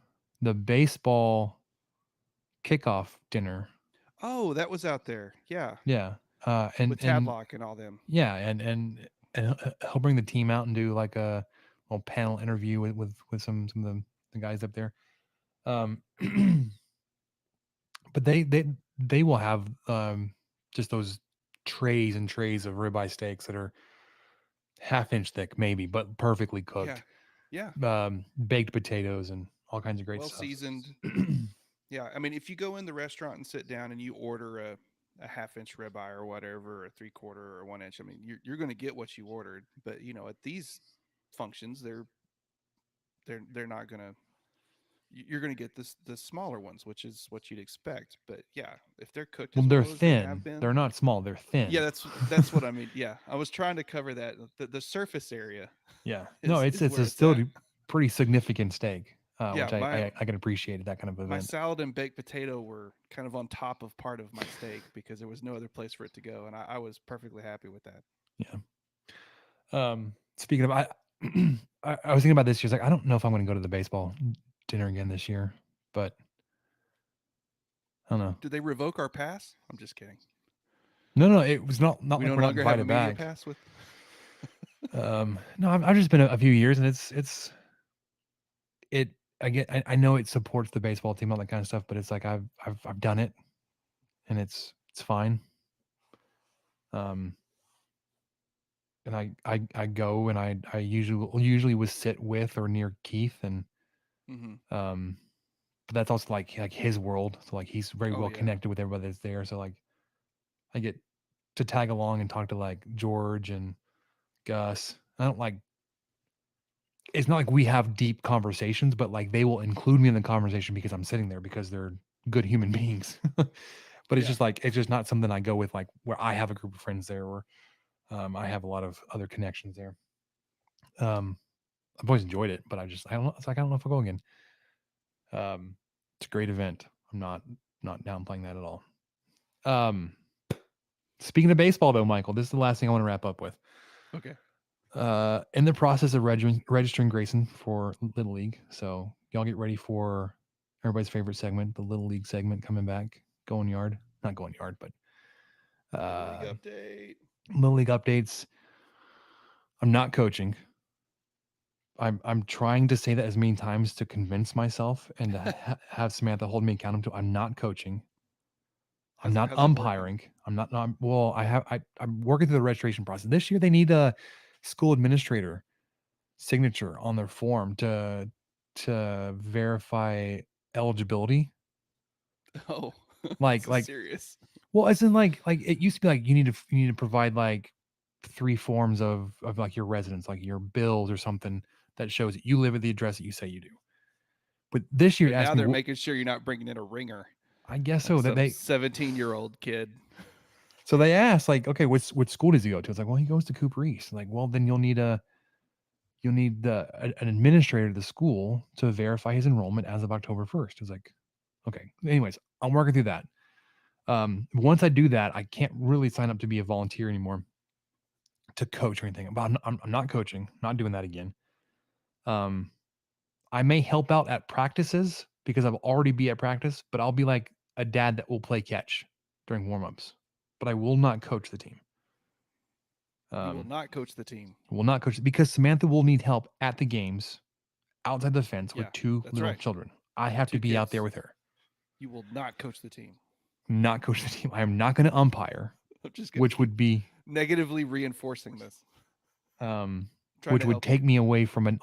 baseball kickoff dinner. Oh, that was out there. Yeah. Yeah. With Tadlock and all them. Yeah, and he'll bring the team out and do like a little panel interview with some of the guys up there. But they will have just those trays and trays of ribeye steaks that are half-inch thick, maybe, but perfectly cooked. Yeah. Baked potatoes and all kinds of great Well stuff. seasoned. Yeah, I mean, if you go in the restaurant and sit down and you order a half-inch ribeye or whatever, or a three-quarter or 1 inch, I mean, you're going to get what you ordered. But at these functions, they're not going to. You're going to get the smaller ones, which is what you'd expect. But yeah, if they're cooked Well, as they're well as they have thin. been, They're not small. They're thin. yeah, that's what I mean. Yeah, I was trying to cover that. The surface area Yeah. No, it's is where a it's still at. pretty significant steak, Yeah, which I can appreciate at that kind of my event. salad and baked potato were kind of on top of part of my steak because there was no other place for it to go, and I was perfectly happy with that. Yeah. Speaking of, I was thinking about this year. Like, I don't know if I'm going to go to the baseball dinner again this year, but I don't know. Did they revoke our pass? I'm just kidding. No, it was not We like no we're not longer have a invited media back. pass with. No, I've just been a few years, and it. I know it supports the baseball team, all that kind of stuff, but it's like I've done it, and it's fine. And I go, and I usually would sit with or near Keith, and Mm-hmm. but that's also like his world, so like he's very Oh well yeah. connected with everybody that's there, so like I get to tag along and talk to like George and Gus. I don't like. It's not like we have deep conversations, but like they will include me in the conversation because I'm sitting there because they're good human beings. But it's Yeah. just like it's just not something I go with like where I have a group of friends there, or I have a lot of other connections there. I've always enjoyed it, but I don't know. It's like I don't know if I'll go again. It's a great event. I'm not downplaying that at all. Speaking of baseball, though, Michael, this is the last thing I want to wrap up with. Okay. In the process of registering Grayson for Little League, so y'all get ready for everybody's favorite segment, the Little League segment coming back. Going yard, not going yard, but League update. Little League updates. I'm not coaching. I'm trying to say that as many times to convince myself and to have Samantha hold me accountable to. I'm not coaching. I'm not How's it working? umpiring. I'm not. Well, I'm working through the registration process. This year they need a school administrator signature on their form to verify eligibility. Oh, Like this is serious. well, as in like it used to be like you need to provide like 3 forms of like your residence, like your bills or something that shows that you live at the address that you say you do. But this year, But it now asked me, they're making sure you're not bringing in a ringer, I guess like so that some they 17-year-old kid. so they asked like, okay, which school does he go to? It's like, well, he goes to Cooper East. Like, well, then you'll need an administrator of the school to verify his enrollment as of October 1st. It's like, okay. Anyways, I'm working through that. Once I do that, I can't really sign up to be a volunteer anymore to coach or anything. But I'm not coaching, not doing that again. I may help out at practices because I'll already be at practice, but I'll be like a dad that will play catch during warmups. But I will not coach the team. You will not coach the team. Will not coach because Samantha will need help at the games outside the fence Yeah, with 2 that's little right. children. I have to 2 be out kids. there with her. You will not coach the team. Not coach the team. I am not going to umpire, I'm just gonna which keep would be negatively reinforcing this. Trying which to would help take you. me away from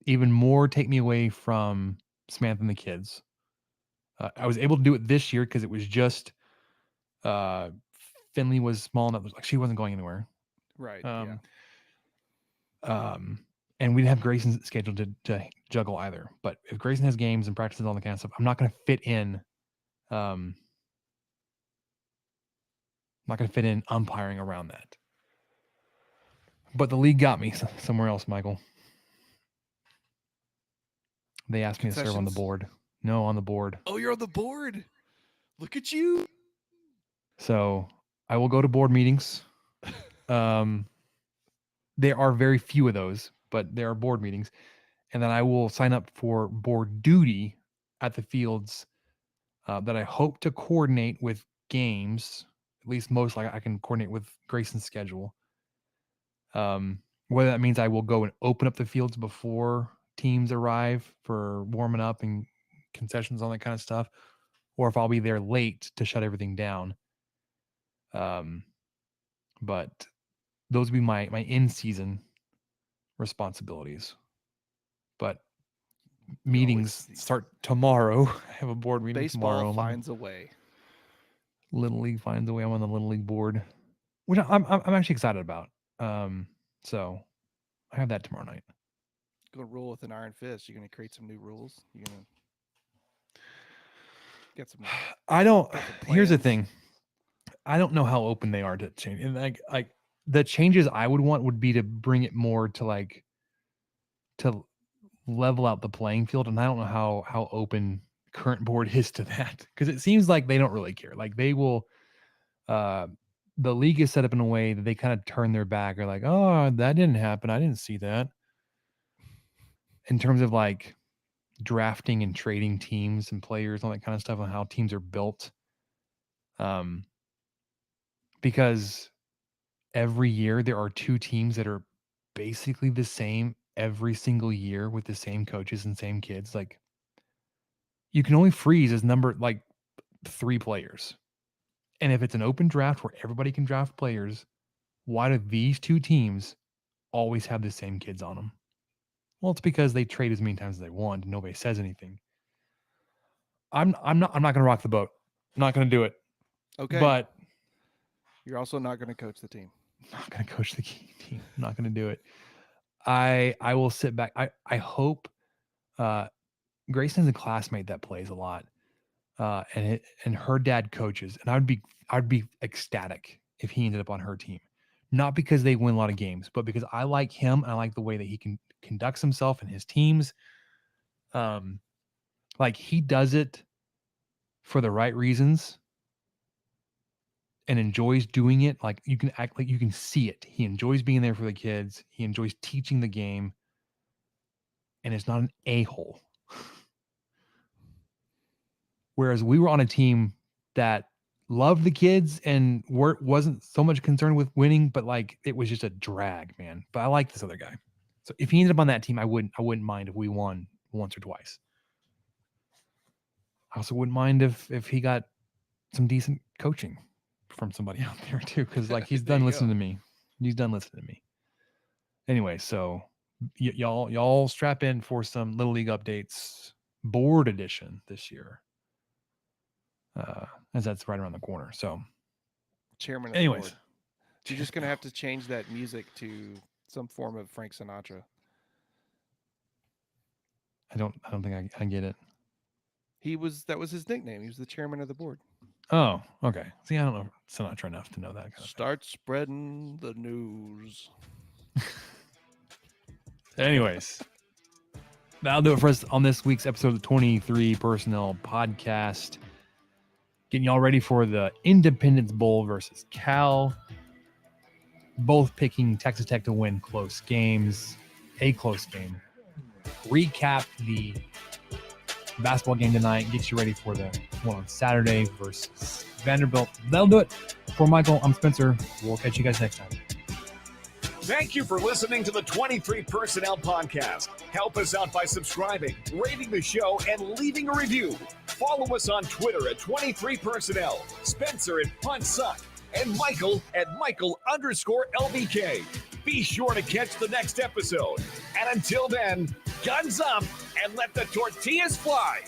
even more take me away from Samantha and the kids. I was able to do it this year because it was just Finley was small enough. Like she wasn't going anywhere. Right. Yeah. And we didn't have Grayson scheduled to juggle either. But if Grayson has games and practices all that kind of stuff, I'm not going to fit in. Not going to fit in umpiring around that. But the league got me somewhere else, Michael. They asked me to serve on the Concessions? board. No, on the board. Oh, you're on the board. Look at you. So I will go to board meetings. There are very few of those, but there are board meetings. And then I will sign up for board duty at the fields that I hope to coordinate with games. At least most like I can coordinate with Grayson's schedule. Whether that means I will go and open up the fields before teams arrive for warming up and concessions, all that kind of stuff, or if I'll be there late to shut everything down. But those would be my in-season responsibilities. But meetings start tomorrow. I have a board meeting tomorrow. Baseball finds a way. Little League finds a way. I'm on the Little League board, which I'm actually excited about. So I have that tomorrow night. Gonna rule with an iron fist. You're gonna create some new rules. You're gonna get some. I don't. Got some Here's the plans. thing. I don't know how open they are to change. And like the changes I would want would be to bring it more to like to level out the playing field. And I don't know how open current board is to that, because it seems like they don't really care. Like they will. The league is set up in a way that they kind of turn their back. Or like, oh, that didn't happen. I didn't see that. In terms of like drafting and trading teams and players, all that kind of stuff, on how teams are built. Because every year there are two teams that are basically the same every single year with the same coaches and same kids. Like you can only freeze as number like 3 players. And if it's an open draft where everybody can draft players, why do these two teams always have the same kids on them? Well, it's because they trade as many times as they want and nobody says anything. I'm not going to rock the boat. I'm not going to do it. Okay. But You're also not gonna coach the team. I'm not going to coach the team. I'm not going to do it. I will sit back. I hope Grayson's a classmate that plays a lot. And her dad coaches, and I'd be ecstatic if he ended up on her team. Not because they win a lot of games, but because I like him and I like the way that he conducts himself and his teams. Like he does it for the right reasons and enjoys doing it. Like you can act like you can see it. He enjoys being there for the kids. He enjoys teaching the game, and it's not an a-hole. Whereas we were on a team that loved the kids and wasn't so much concerned with winning, but like it was just a drag, man. But I like this other guy. So if he ended up on that team, I wouldn't mind if we won once or twice. I also wouldn't mind if he got some decent coaching from somebody out there too, because like he's done listening to me. He's done listening to me. Anyway, so y'all strap in for some Little League updates, board edition this year. As that's right around the corner. So Chairman of the anyways, board. You're just gonna have to change that music to some form of Frank Sinatra. I don't think I get it. That was his nickname. He was the chairman of the board. Oh, okay. See, I don't know Sinatra enough to know that kind of Start spreading the news. thing. Anyways, that'll do it for us on this week's episode of the 23 Personnel Podcast. Getting y'all ready for the Independence Bowl versus Cal. Both picking Texas Tech to win close games. A close game. Recap the basketball game tonight. Get you ready for the one on Saturday versus Vanderbilt. That'll do it. For Michael, I'm Spencer. We'll catch you guys next time. Thank you for listening to the 23 Personnel Podcast. Help us out by subscribing, rating the show, and leaving a review. Follow us on Twitter at 23 Personnel, Spencer at Punt Suck, and Michael at Michael_LBK. Be sure to catch the next episode. And until then, guns up and let the tortillas fly.